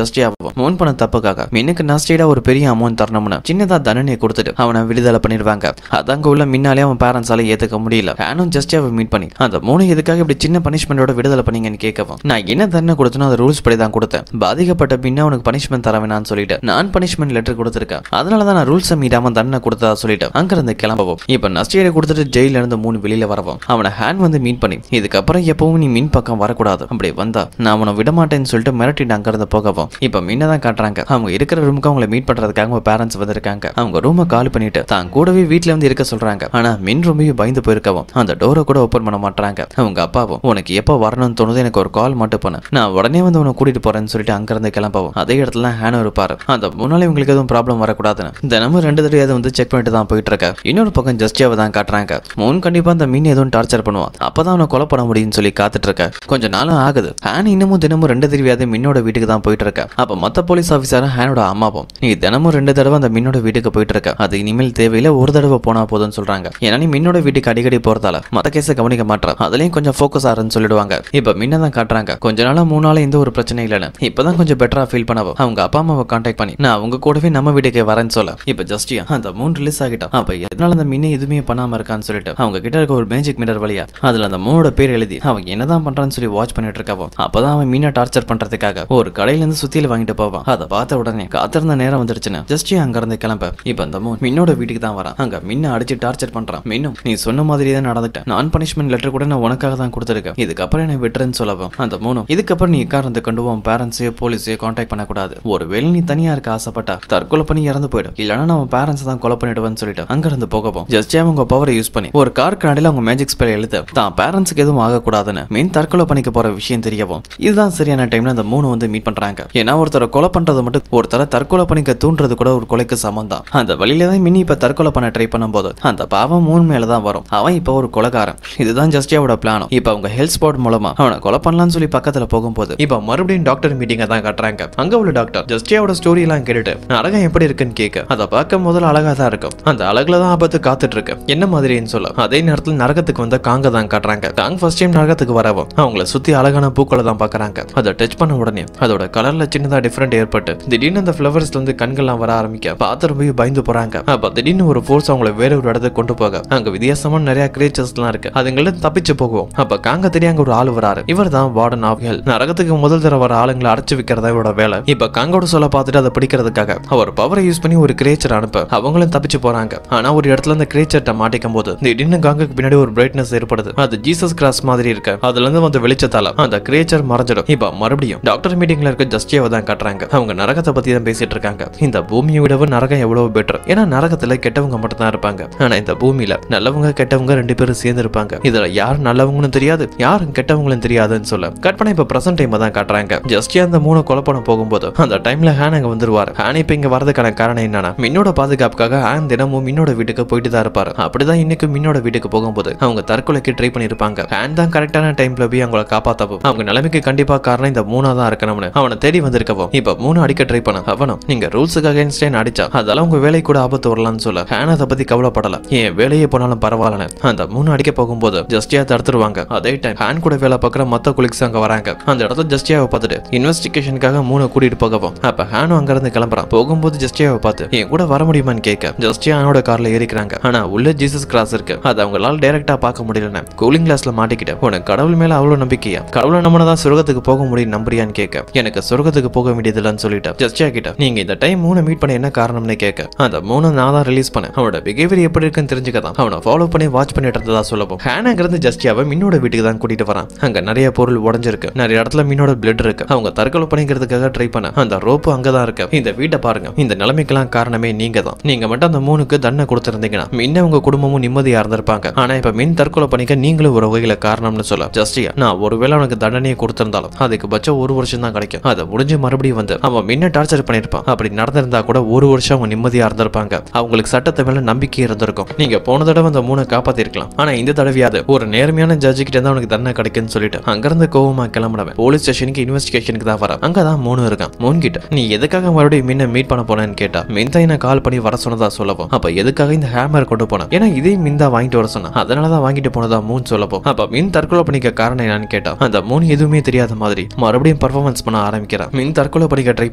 ஜஸ்டியா மோன் பண்ண தப்புக்காக மின்னுக்கு நஸ்டேடா ஒரு பெரிய அமௌண்ட் தரணும்னு சின்னதா தண்டனையை கொடுத்துட்டு அவனை விடுதலை பண்ணிடுவாங்க. அதாங்க உள்ள மின்னாலே அவன் பேரண்ட்ஸால ஏத்துக்க முடியல. ஹேனும் ஜஸ்டியாவை மீட் பண்ணி அந்த மூணு எதுக்காக இப்படி சின்ன பனிஷ்மெண்டோட விடுதலை பண்ணீங்கன்னு கேட்கவும் நான் என்ன தண்டனை கொடுத்தனோ அந்த ரூல்ஸ் படி தான் கொடுத்தேன். பாதிக்கப்பட்ட பின்ன அவனுக்கு பனிஷ்மெண்ட் தர வேணாம்னு சொல்லிட்டு நான் பனிஷ்மெண்ட் லெட்டர் கொடுத்திருக்கேன். அதனாலதான் நான் ரூல்ஸை மீறாம தண்டனை கொடுத்ததா சொல்லிட்டு அங்க இருந்து கிளம்பவும் இப்ப நஸ்டேடை கொடுத்துட்டு ஜெயில இருந்து மூணு வெளியில வரவும் அவனை ஹேண்ட் வந்து மீட் பண்ணி இதுக்கப்புறம் எப்பவும் நீ மின் பக்கம் வரக்கூடாது. அப்படி வந்தா நான் அவனை விட மாட்டேன்னு சொல்லிட்டு மிரட்டிட்டு அங்க இருந்து போகவும் இப்ப மின்னதான் காட்டுறாங்க. அவங்க இருக்கிற ரூமுக்கு அவங்களை மீட் பண்றதுக்காக அவங்க பேரண்ட்ஸ் வந்திருக்காங்க. அவங்க ரூமை காலி பண்ணிட்டு தான் கூடவே வீட்டுல வந்து இருக்க சொல்றாங்க. ஆனா மின் ரொம்பவே பயந்து போயிருக்கவும் அந்த டோரை கூட ஓபன் பண்ண மாட்டாங்க. அவங்க அப்பாவும் உனக்கு எப்ப வரணும்னு தோணுது எனக்கு ஒரு கால் மட்டும் பண்ணு நான் உடனே வந்து உன்னை கூட்டிட்டு போறேன்னு சொல்லிட்டு அங்க இருந்து கிளம்பவும் அதே இடத்துல ஹேனோ இருப்பாரு. அந்த முன்னாலே உங்களுக்கு எதுவும் ப்ராப்ளம் வரக்கூடாதுன்னு தினமும் 2 தடவை வந்து செக் பண்ணிட்டு தான் போயிட்டு இருக்க. இன்னொரு பக்கம் ஜஸ்டியாவை தான் காட்டுறாங்க. மூன் கண்டிப்பா அந்த மீன் எதுவும் டார்ச்சர் பண்ணுவான். அப்பதான் அவனை கொலை பண்ண முடியும்னு சொல்லி காத்துட்டு இருக்க. கொஞ்ச நாளும் ஆகுது. ஹேன் இன்னமும் தினமும் 2 தடவையாவது மின்னோட வீட்டுக்கு தான் போயிட்டு இருக்க. அப்ப மத்த போலீஸ் ஆபீசரும் ஹேனோட அம்மாவும் நீ தினமும் 2 தடவை அந்த மின்னோட வீட்டுக்கு போயிட்டு இருக்க. அது இனிமேல் தேவையில்லை ஒரு தடவை போனா போதும்னு சொல்றாங்க. ஏன்னா நீ மின்னோட வீட்டுக்கு அடிக்கடி போறதால மத்த கேஸை கவனிக்க மாட்டேன். அதுலயும் கொஞ்சம் ஃபோக்கஸ் ஆறன்னு சொல்லிடுவாங்க. இப்ப மின்ன தான் காட்டுறாங்க. கொஞ்ச நாளா 3 நாளா எந்த ஒரு பிரச்சனை இல்லைன்னு இப்பதான் கொஞ்சம் பெட்டரா ஃபீல் பண்ணவும் அவங்க அப்பா அம்மாவை கான்டாக்ட் பண்ணி நான் அவங்க கூடவே நம்ம வீட்டுக்கு வரேன்னு சொல்ல இப்ப ஜஸ்டியா அந்த 3 ரிலீஸ் ஆகிட்டான். அப்ப எதனால அந்த மின்ன எதுவுமே பண்ணாம இருக்கான்னு சொல்லிட்டு அவங்க கிட்ட இருக்க ஒரு மேஜிக் மிரர் வழியா அதுல அந்த மூணோட பேர் எழுதி அவங்க என்னதான் பண்றான்னு சொல்லி வாட்ச் பண்ணிட்டு இருக்கவும் அப்பதான் அவன் மீனை டார்ச்சர் பண்றதுக்காக ஒரு கடையில இருந்து சுத்தியில வாங்கிட்டு போவான். அதை பார்த்த உடனே காத்திருந்த நேரம் வந்துருச்சுன்னு ஜஸ்டியா அங்க இருந்து கிளம்ப இப்ப அந்த மூணு மின்னோட வீட்டுக்கு தான் வரான். அங்க மின்ன அடிச்சு டார்ச்சர் பண்றான். மின்னும் நீ சொன்ன மாதிரியே தான் நடந்துட்டேன். நான் பனிஷ்மெண்ட் லெட்டர் கூட நான் உனக்காக தான் கொடுத்துருக்கேன். இதுக்கப்புறம் என்ன விட்டுறேன்னு சொல்லவும் அந்த மூணு இதுக்கப்புறம் நீ காரணத்தை கண்டு உன் பேரண்ட்ஸையோ போலீஸையோ கான்டாக்ட் பண்ணக்கூடாது. ஒருவேளை நீ தனியா இருக்க ஆசைப்பட்டா தற்கொலை பண்ணி இறந்து போயிடும். இல்லைன்னா நான் பேரண்ட்ஸ் தான் கொலை பண்ணிடுவேன்னு சொல்லிட்டு அங்க இருந்து போகவும் ஜஸ்டியா அவங்க பவரை யூஸ் பண்ணி ஒரு கார் கண்ணாடியில அவங்க மேஜிக் ஸ்பெல் எழுத தான் பேரண்ட்ஸ்க்கு எதுவும் ஆகக்கூடாதுன்னு மீன் தற்கொலை பண்ணிக்க போற விஷயம் தெரியவும் இதுதான் சரியான டைம்ல அந்த மூணு வந்து மீட் பண்றாங்க. ஏன்னா ஒருத்தரை கொலை பண்றது மட்டும் ஒருத்தரை தற்கொலை பண்ணிக்க தூண்டுறது கூட ஒரு கொலைக்கு சமம் தான். அந்த வழியில தான் மினி இப்ப தற்கொலை பண்ண ட்ரை பண்ணும்போது அந்த பாவம் மூணு மேலதான் வரும். அவன் இப்ப ஒரு கொலைகாரன். இதுதான் ஜஸ்டியாவோட பிளானும். இப்ப அவங்க ஹெல்த் ஸ்பாட் மூலமா அவனை கொலை பண்ணலாம்னு சொல்லி பக்கத்துல போகும்போது இப்ப மறுபடியும் டாக்டர் மீட்டிங்க தான் காட்டுறாங்க. அங்க உள்ள டாக்டர் ஜஸ்டியாவோட ஸ்டோரி எல்லாம் கேட்டுட்டு நரகம் எப்படி இருக்குன்னு கேட்க அதை பார்க்க முதல்ல அழகா தான் இருக்கும். அந்த அழகுல தான் ஆபத்து காத்துட்டு இருக்கு. என்ன மாதிரின்னு சொல்ல அதே நேரத்தில் நரகத்துக்கு வந்த காங்க தான் காட்டுறாங்க. காங் ஃபர்ஸ்ட் டைம் நரகத்துக்கு வரவும் அவங்கள சுத்தி அழகான பூக்களை தான் பாக்குறாங்க. அதை டச் பண்ண உடனே அதோட கலர்ல சின்னதா டிஃபரெண்ட் ஏற்பட்டு திடீர்னு அந்த ஃபிளவர்ஸ்ல இருந்து கண்கள்லாம் வர ஆரம்பிக்க பார்த்து ரொம்ப பயந்து போறாங்க. அப்ப திடீர்னு ஒரு ஃபோர்ஸ் அவங்களை வேற ஒரு இடத்துக்கு கொண்டு போக அங்க வித்தியாசமான நிறைய கிரியேச்சர்ஸ் எல்லாம் இருக்கு. அதுங்கள தப்பிச்சு போகும். அப்ப காங்க தெரியாங்க அங்க ஒரு ஆள் வராரு. இவர் தான் வார்டன் ஆஃப் ஹெல். நரகத்துக்கு முதல் தடவை வர ஆளுங்களை அடைச்சு வைக்கிறதா இவரோட வேலை. இப்ப காங்கோட சொல்ல பார்த்துட்டு அதை பிடிக்கிறதுக்காக அவர் பவரை யூஸ் பண்ணி ஒரு கிரியேச்சர் அனுப்ப அவங்களும் தப்பிச்சு போறாங்க. ஆனா ஒரு இடத்துல அந்த கிரியேச்சர்ட்ட மாட்டிக்கும் போது திடீர்னு காங்குக்கு பின்னாடி ஒரு பிரைட்னஸ் ஏற்படுது. அது ஜீசஸ் கிராஸ் மாதிரி இருக்கு. அதுல இருந்து வந்து வெளிச்சத்தால அந்த கிரியேச்சர் மறைஞ்சிடும். இப்ப மறுபடியும் டாக்டர் மீட்டிங்ல இருக்க ஜஸ்டியாவை தான் காட்டுறாங்க. அவங்க நரகத்தை பத்தி தான் பேசிட்டு இருக்காங்க. இந்த பூமியை விடவும் நரகம் எவ்வளவு பெட்டர். ஏன்னா நரகத்துல கெட்டவங்க மட்டும் தான் இருப்பாங்க. ஆனா இந்த பூமியில நல்லவங்க கெட்டவங்க 2 பேரும் சேர்ந்து இருப்பாங்க. இதுல யார் நல்லவங்களும் தெரியாது யாரும் கெட்டவங்களும் தெரியாதுன்னு சொல்ல கட் பண்ண இப்ப பிரசன்ட் டைம் தான் காட்டுறாங்க. ஜஸ்டியா அந்த 3 கொலை பண்ண போகும்போது அந்த டைம்ல ஹேன் அங்க வந்துருவாரு. ஹேன் இப்ப இங்க வரதுக்கான காரணம் என்னன்னா மின்னோட பாதுகாப்புக்காக ஹேன் தினமும் மின்னோட வீட்டுக்கு போயிட்டு தான் இருப்பாரு. அப்படிதான் இன்னைக்கு மின்னோட வீட்டுக்கு போகும்போது அவங்க தற்கொலைக்கு ட்ரை பண்ணிருப்பாங்க. ஹேன் தான் கரெக்டான டைம்ல போய் அவங்கள காப்பாத்தவும் அவங்க நிலைமைக்கு கண்டிப்பா காரணம் இந்த மூணா தான் இருக்கணும்னு அவனை தேடி வந்திருக்கவும் இப்ப மூணு அடிக்க ட்ரை பண்ண அவனும் நீங்க ரூல்ஸுக்கு அகைன்ஸ்டே அடிச்சா அதெல்லாம் உங்க வேலை கூட ஆபத்து வரலாம்னு சொல்ல ஹேன் அதை பத்தி கவலைப்படல. ஏன் வேலையே போனாலும் பரவாயில்லன்னு அந்த மூணு அடிக்க போகும்போது ஜஸ்டியா தடுத்துருவாங்க. அதே டைம் ஹேன் கூட வேலை பார்க்குற மத்த குலிக்ஸ் அங்க வராங்க. அந்த இடத்துல ஜஸ்டியாவை பார்த்துட்டு இன்வெஸ்டிகேஷனுக்காக மூணு கூட்டிட்டு போகவும் அப்ப ஹேனும் அங்க இருந்து கிளம்புறான். போகும்போது ஜஸ்டியாவை பார்த்து என் கூட வர முடியுமான்னு கேட்க ஜஸ்டியா அவனோட கார்ல ஏறிக்கிறாங்க. ஆனா உள்ள ஜீசஸ் கிராஸ் இருக்கு, அது அவங்களால டைரக்டா பார்க்க முடியலன்னு கூலிங் கிளாஸ்ல மாட்டிக்கிட்டு உனக்கு கடவுள் மேல அவ்வளவு நம்பிக்கையா, கடவுளை நம்மதான் சொர்க்கத்துக்கு போக முடியும் நம்புறியான்னு கேட்க எனக்கு சொர்க்கத்துக்கு போக வேண்டியது இல்லைன்னு சொல்லிட்டு ஜஸ்டியா கிட்ட நீங்க இந்த டைம் மூணு மீட் பண்ண என்ன காரணம்னு கேட்க அந்த மூணு நான் தான் ரிலீஸ் பண்ண அவனோட பிஹேவியர் எப்படி இருக்குன்னு தெரிஞ்சுக்கதான் அவனை ஃபாலோ பண்ணி வாட்ச் பண்ணிட்டு இருந்ததா சொல்லவும் ஹேனாங்கிறது ஜஸ்டியாவை மின்னோட வீட்டுக்கு தான் கூட்டிட்டு வரான். அங்க நிறைய பொருள் உடஞ்சிருக்கு, நிறைய இடத்துல மின்னோட பிளட் இருக்கு. அவங்க தற்கொலை பண்ணிக்கிறதுக்காக ட்ரை பண்ண அந்த ரோப்பு அங்கதான் இருக்கு. இந்த வீட்டை பாருங்க, இந்த நிலைமைக்கெல்லாம் காரணமே நீங்க தான். நீங்க மட்டும் அந்த மூணுக்கு தண்டனை கொடுத்திருந்தீங்கன்னா மின்ன உங்க குடும்பமும் நிம்மதியா இருந்திருப்பாங்க. ஆனா இப்ப மின் தற்கொலை பண்ணிக்க நீங்களும் ஒரு வகையில காரணம்னு சொல்ல ஜஸ்டியா நான் ஒருவேளை அவனுக்கு தண்டனையை கொடுத்திருந்தாலும் அதுக்கு பட்சம் 1 வருஷம் தான் கிடைக்கும். அதை முடிஞ்சு மறுபடியும் வந்து அவன் மின்ன டார்ச்சர் பண்ணிருப்பான். அப்படி நடந்திருந்தா கூட 1 வருஷம் அவங்க நிம்மதியா இருந்திருப்பாங்க. அவங்களுக்கு சட்டத்தை மேல நம்பிக்கை இருந்திருக்கும். நீங்க போன தடவை அந்த மூணை காப்பாத்திருக்கலாம். ஆனா இந்த தடவையாவது ஒரு நேர்மையான ஜட்ஜி கிட்ட தான் அவனுக்கு தண்டனை கிடைக்குன்னு சொல்லிட்டு அங்கிருந்து கோவமா கிளம்பினவன் போலீஸ் ஸ்டேஷனுக்கு இன்வெஸ்டிகேஷனுக்கு தான் வரான். அங்கதான் மூணு இருக்கான். மூணு கிட்ட நீ எதுக்காக மறுபடியும் மின்ன மீட் பண்ண போனேன்னு கேட்டா மின்தா என்ன கால் பண்ணி வர சொன்னதா சொல்லவும் அப்ப எதுக்காக இந்த ஹேமர் கொண்டு போன, ஏன்னா இதே மின்தா வாங்கிட்டு வர சொன்னா அதனாலதான் வாங்கிட்டு போனதா மூணு சொல்லப்போ அப்ப மின் தற்கொலை பண்ணிக்க காரணம் என்னன்னு கேட்டா அந்த மூணு எதுவுமே தெரியாத மாதிரி மறுபடியும் பர்ஃபார்மன்ஸ் பண்ண ஆரம்பிக்கிறான். மின் தற்கொலை பண்ணிக்க ட்ரை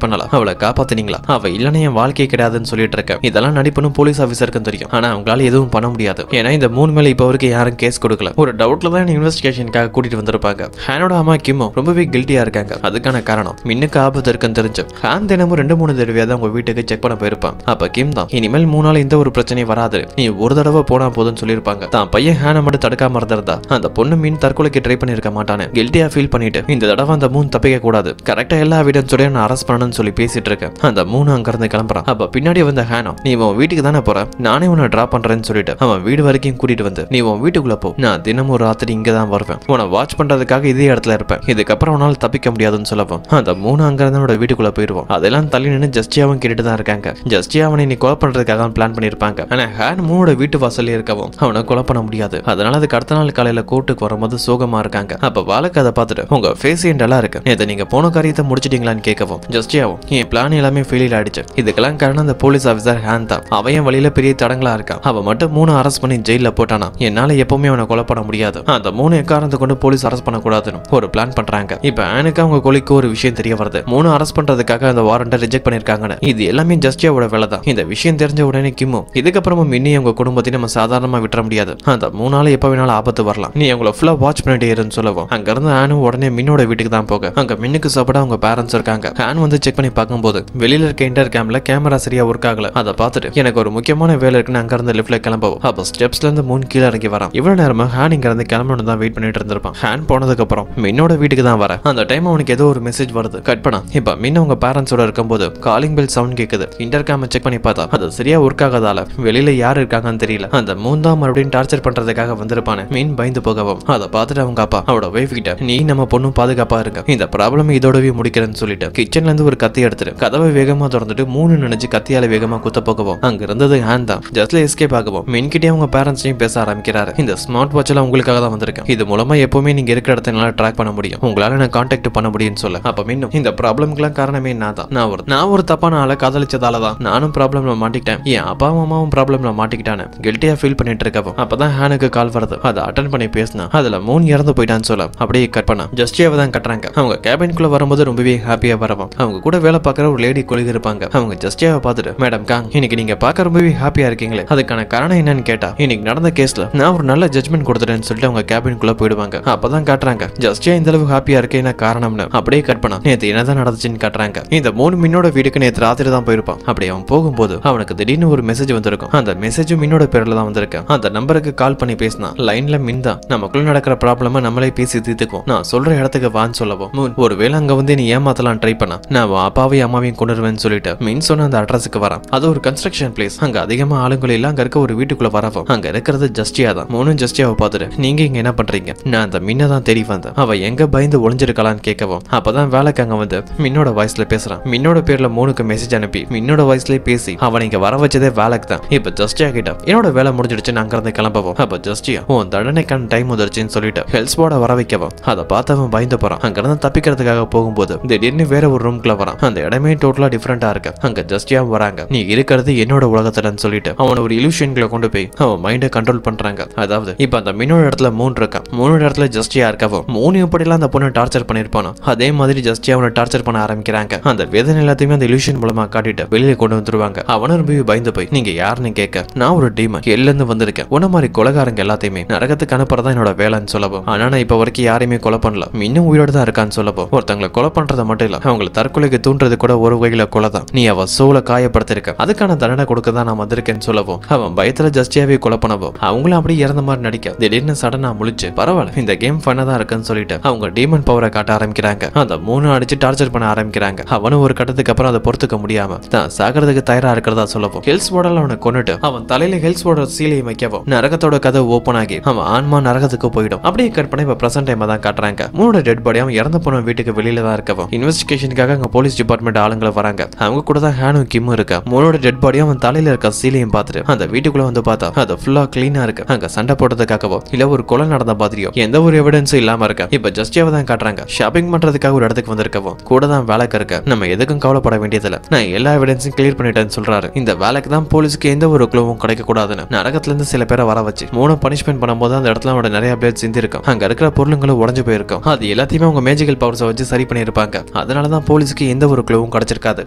பண்ணலாம், அவளை காப்பாத்தினீங்களா, அவ இல்லைன்னா என் வாழ்க்கையே கிடையாதுன்னு சொல்லிட்டு இருக்க. இதெல்லாம் நடிப்புன்னு போலீஸ் ஆஃபீஸருக்கும் தெரியும். ஆனா அவங்களால எதுவும் பண்ண முடியாது. ஏன்னா இந்த மூணு மேல இப்ப வரைக்கும் யாரும் கேஸ் கொடுக்கல. ஒரு டவுட்ல தான் இன்வெஸ்டிகேஷனுக்காக கூட்டிட்டு வந்திருப்பாங்க. ஹேனோட அம்மா கிம்மோ ரொம்பவே கில்ட்டியா இருக்காங்க. அதுக்கான காரணம் மின்னுக்கு ஆபத்து இருக்குன்னு தெரிஞ்சு ஹேன் தினமும் 2-3 தடவையாவது அவங்க வீட்டுக்கு செக் பண்ண போயிருப்பான். அப்ப கிம் தான் இனிமேல் 3 நாள் எந்த ஒரு பிரச்சனையும் வராது, நீ ஒரு தடவை போனா போதுன்னு சொல்லியிருப்பாங்க. தான் பையன் ஹேனை மட்டும் தடுக்காம இருந்திருந்தா அந்த பொண்ணு மீன் தற்கொலைக்கு ட்ரை பண்ணிருக்க மாட்டானு கில்ட்டியா ஃபீல் பண்ணிட்டு இந்த தடவை அந்த மூணு தப்பிக்க கூடாது, கரெக்டா எல்லா எவிடன்ஸோட நான் அரெஸ்ட் பண்ணணும்னு சொல்லி பேசிட்டு இருக்கேன். அந்த மூணு அங்க இருந்து கிளம்புறான். அப்ப பின்னாடி வந்த ஹேனோ நீ உன் வீட்டுக்கு தானே போற, நானே உன்னை டிராப் பண்றேன்னு சொல்லிட்டு அவன் வீடு வரைக்கும் கூட்டிட்டு வந்து நீ உன் வீட்டுக்குள்ள போ, நான் தினமும் ராத்திரி இங்க தான் வருவேன், உன்னை வாட்ச் பண்றதுக்காக இதே இடத்துல இருப்பேன், இதுக்கப்புறம் உன்னால தப்பிக்க முடியாதுன்னு சொல்லவும் அந்த மூணு அங்க இருந்து வீட்டுக்குள்ள போயிருவோம். அதெல்லாம் தள்ளி நின்று ஜஸ்டியாவும் கேட்டுட்டு தான் இருக்காங்க. ஜஸ்டியா அவனை நீ கொலை பண்றதுக்காக பிளான் பண்ணிருப்பாங்க. ஆனா ஹேன் மூணோட வீட்டு வாசல்ல இருக்கவும் அவனை கொலை பண்ண முடியாது. அதனால அதுக்கு அடுத்த நாள் காலையில கோர்ட்டுக்கு வரும்போது சோகமா இருக்காங்க. அப்ப வாழக்கு அதை பார்த்துட்டு உங்க ஃபேஸ் நல்லா இருக்கு, நேத்து நீங்க போன காரியத்தை முடிச்சிட்டீங்களான்னு கேட்கவும் ஜஸ்டியாவும் என் பிளான் எல்லாமே ஃபெயிலியர் ஆயிடுச்சு, இதுக்கெல்லாம் காரணம் அந்த போலீஸ் ஆஃபீஸர் ஹேன் தான், அவன் வழியில பெரிய தடங்களா இருக்கா, அவ மட்டும் மூணு அரெஸ்ட் பண்ணி ஜெயில போட்டானா என்னால எப்பவுமே அவனை கொலை பண்ண முடியாது, அந்த மூணு எக்காரத்தை கொண்டு போலீஸ் அரெஸ்ட் பண்ண கூடாதுன்னு ஒரு பிளான் பண்றாங்க. இப்ப ஆனுக்கு அவங்க கொலைக்கு ஒரு விஷயம் தெரிய வருது, மூணு அரெஸ்ட் பண்றதுக்காக அந்த வாரண்டை ரிஜெக்ட் பண்ணிருக்காங்கன்னு. இது எல்லாமே ஜஸ்டியாவோட வேலை தான். இந்த விஷயம் தெரிஞ்ச உடனே கிம்மோ இதுக்கப்புறமும் மின்னி அவங்க குடும்பத்தையும் நம்ம சாதாரணமா விட்டுற முடியாது, அந்த 3 நாள் எப்ப வேணாலும் ஆபத்து வரலாம், நீ அவங்கள ஃபுல்லா வாட்ச் பண்ணிட்டே இருன்னு சொல்லவும் அங்க இருந்து ஆனு உடனே மின்னோட வீட்டுக்கு தான் போக அங்க மின்னுக்கு சாப்பிட அவங்க பேரண்ட்ஸ் இருக்காங்க. ஹேன் வந்து செக் பண்ணி பார்க்கும்போது வெளியில இருக்க இன்டர் கேம்ல கேமரா சரியா ஒர்க் ஆகல. அதை பார்த்துட்டு எனக்கு ஒரு முக்கியமான வேலை இருக்குன்னு அங்க இருந்து லிஃப்ட்ல கிளம்பவும் அப்ப ஸ்டெப்ஸ்ல இருந்து மூணு கீழே இறங்கி வரான். இவ்வளவு நேரமா ஹேன் இங்க இருந்து கிளம்பணும் தான் வெயிட் பண்ணிட்டு இருந்திருப்பான். ஹேன் போனதுக்கு அப்புறம் மின்னோட வீட்டுக்கு தான் வர அந்த டைம் அவனுக்கு ஏதோ ஒரு மெசேஜ் வருது. கட் பண்ணா இப்ப மின்ன அவங்க பேரண்ட்ஸோட இருக்கும்போது காலிங் பெல் சவுண்ட் கேக்குது. இன்டர் கேம் செக் பண்ணி பார்த்தா அது சரியா ஒர்க் ஆகாதால வெளியில யாரு இருக்காங்கன்னு தெரியல. அந்த மூந்தாம் மறுபடியும் டார்ச்சர் பண்றதுக்காக வந்திருப்பானு மீன் பயந்து போகவும் அதை பார்த்துட்டு அவங்க அப்பா அவரோட வைஃப் கிட்ட நீ நம்ம பொண்ணும் பாதுகாப்பா இருக்க, இந்த ப்ராப்ளம் இதோடவே முடிக்கிறேன்னு சொல்லிட்டு கிச்சன்ல இருந்து ஒரு கத்தி எடுத்துட்டு கதவை வேகமா திறந்துட்டு மூணு நினைச்சு கத்தியால வேகமா குத்த போகவும் அங்க இருந்தது ஹேன் தான். ஜஸ்ட்ல எஸ்கேப் ஆகவும் மின்கிட்டே அவங்க பேரண்ட்ஸையும் பேச ஆரம்பிக்கிறாரு. இந்த ஸ்மார்ட் வாட்ச் எல்லாம் உங்களுக்காக தான் வந்திருக்கேன், இது மூலமா எப்பவுமே நீங்க இருக்கிற இடத்த நல்லா ட்ராக் பண்ண முடியும், உங்களால நான் கான்டாக்ட் பண்ண முடியும்னு சொல்ல அப்ப மின்னும் இந்த ப்ராப்ளம்க்குலாம் காரணமே நான் ஒரு தப்பான ஆளை காதலிச்சதால தான் நானும் ப்ராப்ளம்ல மாட்டிக்கிட்டேன், என் அப்பா அம்மாவும் ப்ராப்ளம்ல மாட்டிக்கிட்டானு கில்ட்டியா ஃபீல் பண்ணிட்டு இருக்கவும் அப்பதான் ஹேனுக்கு கால் வருது. அதை அட்டன் பண்ணி பேசினா அதுல மூணு இறந்து போயிட்டான்னு சொல்ல அப்படியே கட் பண்ணா ஜஸ்டியாவை தான் கட்டுறாங்க. அவங்க கேபின்குள்ள வரும்போது ரொம்பவே ஹாப்பியா வரவும் அவங்க கூட வேலை பார்க்குற ஒரு லேடி கொலிக இருப்பாங்க. அவங்க ஜஸ்டியாவை பார்த்துட்டு மேடம் காங் இன்னைக்கு நீங்க பார்க்க ரொம்பவே ஹாப்பியா இருக்கீங்களே, அதுக்கான காரணம் என்னன்னு கேட்டா இன்னைக்கு நடந்த கேஸ்ல நான் ஒரு நல்ல ஜட்மெண்ட் கொடுத்துட்டேன்னு சொல்லிட்டு அவங்க கேபின்குள்ள போயிடுவாங்க. அப்பதான் காட்டுறாங்க ஜஸ்டியா இந்த அளவு ஹாப்பியா இருக்கேன்னா காரணம்னு. அப்படியே கட் பண்ணா நேத்து என்னதான் நடந்துச்சுன்னு காட்டுறாங்க. இந்த மூணு மின்னோட வீட்டுக்கு நேற்று ராத்திரி தான் போயிருப்பான். அப்படி அவன் போகும்போது அவனுக்கு திடீர்னு ஒரு மெசேஜ் வந்திருக்கும். அந்த மெசேஜும் மின்னோட பேர்ல தான் வந்திருக்கு. அந்த நம்பருக்கு கால் பண்ணி பேசினா லைன்ல மின் தான் நமக்குள்ள நடக்கிற ப்ராப்ளமா நம்மளே பேசி தீர்த்துக்கும், நான் சொல்ற இடத்துக்கு வான்னு சொல்லவும் மூன் ஒருவேளை அங்க வந்து நீ ஏமாத்தலாம் ட்ரை பண்ணா நான் அப்பாவையும் அம்மாவையும் கொண்டுருவேன்னு சொல்லிட்டு மின் சொன்ன அந்த அட்ரஸுக்கு வரான். அது ஒரு கன்ஸ்ட்ரக்ஷன் பிளேஸ். அங்க அதிகமா ஆளுங்களை எல்லாம் அங்க இருக்க ஒரு வீட்டுக்குள்ள வரவும் அங்க இருக்கிறது ஜஸ்டியா தான். மூணும் ஜஸ்டியாவை பார்த்துட்டு நீங்க இங்க என்ன பண்றீங்க, நான் அந்த மின்ன தான் தேடி வந்தேன், அவ எங்க பயந்து ஒளிஞ்சிருக்கலான்னு கேட்கவும் அப்பதான் வேலைக்கு அங்க வந்து மின்னோட வாய்ஸ்ல பேசுறான். மின்னோட பேர்ல மூணுக்கு மெசேஜ் அனுப்பி என்னோட வாய்ஸ்லயே பேசி அவன் இங்க வர வச்சதே வேலைக்கு தான். இப்ப ஜஸ்டியா கிட்ட என்னோட வேலை முடிஞ்சிடுச்சு, அங்க இருந்து கிளம்பவும். அப்ப ஜஸ்டியா உன் தண்டனைக்கான டைம் வந்துருச்சுன்னு சொல்லிட்டு ஹெல்ஸ்போர்ட வர வைக்கவும். அதை பார்த்து அவன் பயந்து போறான். அங்க இருந்து தப்பிக்கிறதுக்காக போகும்போது திடீர்னு வேற ஒரு ரூம்குள்ள வரான். அந்த இடமே டோட்டலா டிஃபரெண்டா இருக்கு. அங்க ஜஸ்டியா வராங்க. நீ இருக்கிறது என்னோட உலகத்துலன்னு சொல்லிட்டு அவன் ஒரு இலூஷன்களை கொண்டு போய் அவன் மைண்டை கண்ட்ரோல் பண்றாங்க. அதாவது இப்ப அந்த மின்னோட இடத்துல 3 இருக்கா, 3 இடத்துல ஜஸ்டியா இருக்கவும் 3 எப்படிலாம் அந்த பொண்ணை டார்ச்சர் பண்ணிருப்பானோ அதே மாதிரி ஜஸ்டியா அவனை டார்ச்சர் பண்ண ஆரம்பிக்கிறாங்க. அந்த வேதனை எல்லாத்தையுமே அந்த இலூஷன் மூலமா காட்டிட்டு வெளியே கொண்டு வந்துருவாங்க. அவனும் ரொம்ப பயந்து போய் நீங்க யாருன்னு கேட்க நான் ஒரு டீமன் எல்ல இருந்து வந்திருக்கேன், உன்ன மாதிரி கொலைகாரங்க எல்லாத்தையுமே நரகத்துக்கு அனுப்புறதா என்னோட வேலைன்னு சொல்லவும். ஆனா நான் இப்ப வரைக்கும் யாரையுமே கொலை பண்ணல, இன்னும் உயிரோட தான் இருக்கான்னு சொல்லவும். ஒருத்தங்களை கொலை பண்றதை மட்டும் இல்ல அவங்களை தற்கொலைக்கு தூண்டுறது கூட ஒரு வகையில கொலை தான். நீ அவ சோலை காயப்படுத்திருக்க, அதுக்கான தண்டனை கொடுக்க தான் நான் வந்திருக்கேன்னு சொல்லவும். அவன் பயத்துல ஜஸ்டியாவே கொலை பண்ணவும் அவங்களும் அப்படியே இறந்த மாதிரி நடிக்க திடீர்னு சடனா முழிச்சு பரவாயில்ல இந்த கேம் ஃபன்னா தான் இருக்குன்னு சொல்லிட்டு அவங்க டீமன் பவரை காட்ட ஆரம்பிக்கிறாங்க. அந்த 3 அடிச்சு டார்ச்சர் பண்ண ஆரம்பிக்கிறாங்க. அவனும் ஒரு கட்டத்துக்கு அப்புறம் அதை பொறுத்துக்க முடியாம தான் சாகிறதுக்கு தயாரா இருக்கிறதா சொல்லவும் ஹெல்ஸ் போர்டல் அவனை கொண்டுட்டு அவன் தலையில ஹெல்ஸ் போர்டல் சீலையை வைக்கவும் நரகத்தோட கதை ஓபன் ஆகி அவன் ஆன்மா நரகத்துக்கு போயிடும். அப்படியே கட் பண்ணி இப்ப பிரசன்ட் டைம் தான் காட்டுறாங்க. 3 டெட் பாடி அவன் இறந்து போன வீட்டுக்கு வெளியில தான் இருக்கவும் இன்வெஸ்டிகேஷனுக்காக அங்க போலீஸ் டிபார்ட்மெண்ட் ஆளுங்களை வராங்க. அவங்க கூட தான் ஹேனும் கிம்மும் இருக்கா. 3 டெட் பாடி அவன் தலையில இருக்க சீலையும் பார்த்துட்டு அந்த வீட்டுக்குள்ள வந்து பார்த்தா அது ஃபுல்லா கிளீனா இருக்கு. அங்க சண்டை போட்டதுக்காகவோ இல்ல ஒரு கொலை நடந்த மாதிரியோ எந்த ஒரு எவிடன்ஸும் இல்லாம இருக்க. இப்ப ஜஸ்டியாவை தான் காட்டுறாங்க. ஷாப்பிங் பண்றதுக்காக ஒரு இடத்துக்கு வந்திருக்கவும் கூட தான் வேலைக்கு இருக்க. நம்ம எதுக்கும் கவலைப்பட வேண்டியதில்ல, நான் எல்லா எவிடன்ஸும் கிளியர் பண்ணிட்டேன்னு சொல்றாரு. இந்த வேலைக்கு தான் போலீஸ்க்கு எந்த ஒரு க்ளூவும் கிடைக்க கூடாதுன்னு நரகத்துல இருந்து சில பேரை வர வச்சு 3 பனிஷ்மெண்ட் பண்ணும்போது அந்த இடத்துல அவனோட நிறைய பிளேட் சிந்தி இருக்கும். அங்க இருக்கிற பொருளுங்களும் உடஞ்சு போயிருக்கும். அது எல்லாத்தையுமே அவங்க மேஜிக்கல் பவர்ஸை வச்சு சரி பண்ணிருப்பாங்க. அதனாலதான் போலீஸ்க்கு எந்த ஒரு க்ளூவும் கிடைச்சிருக்காது.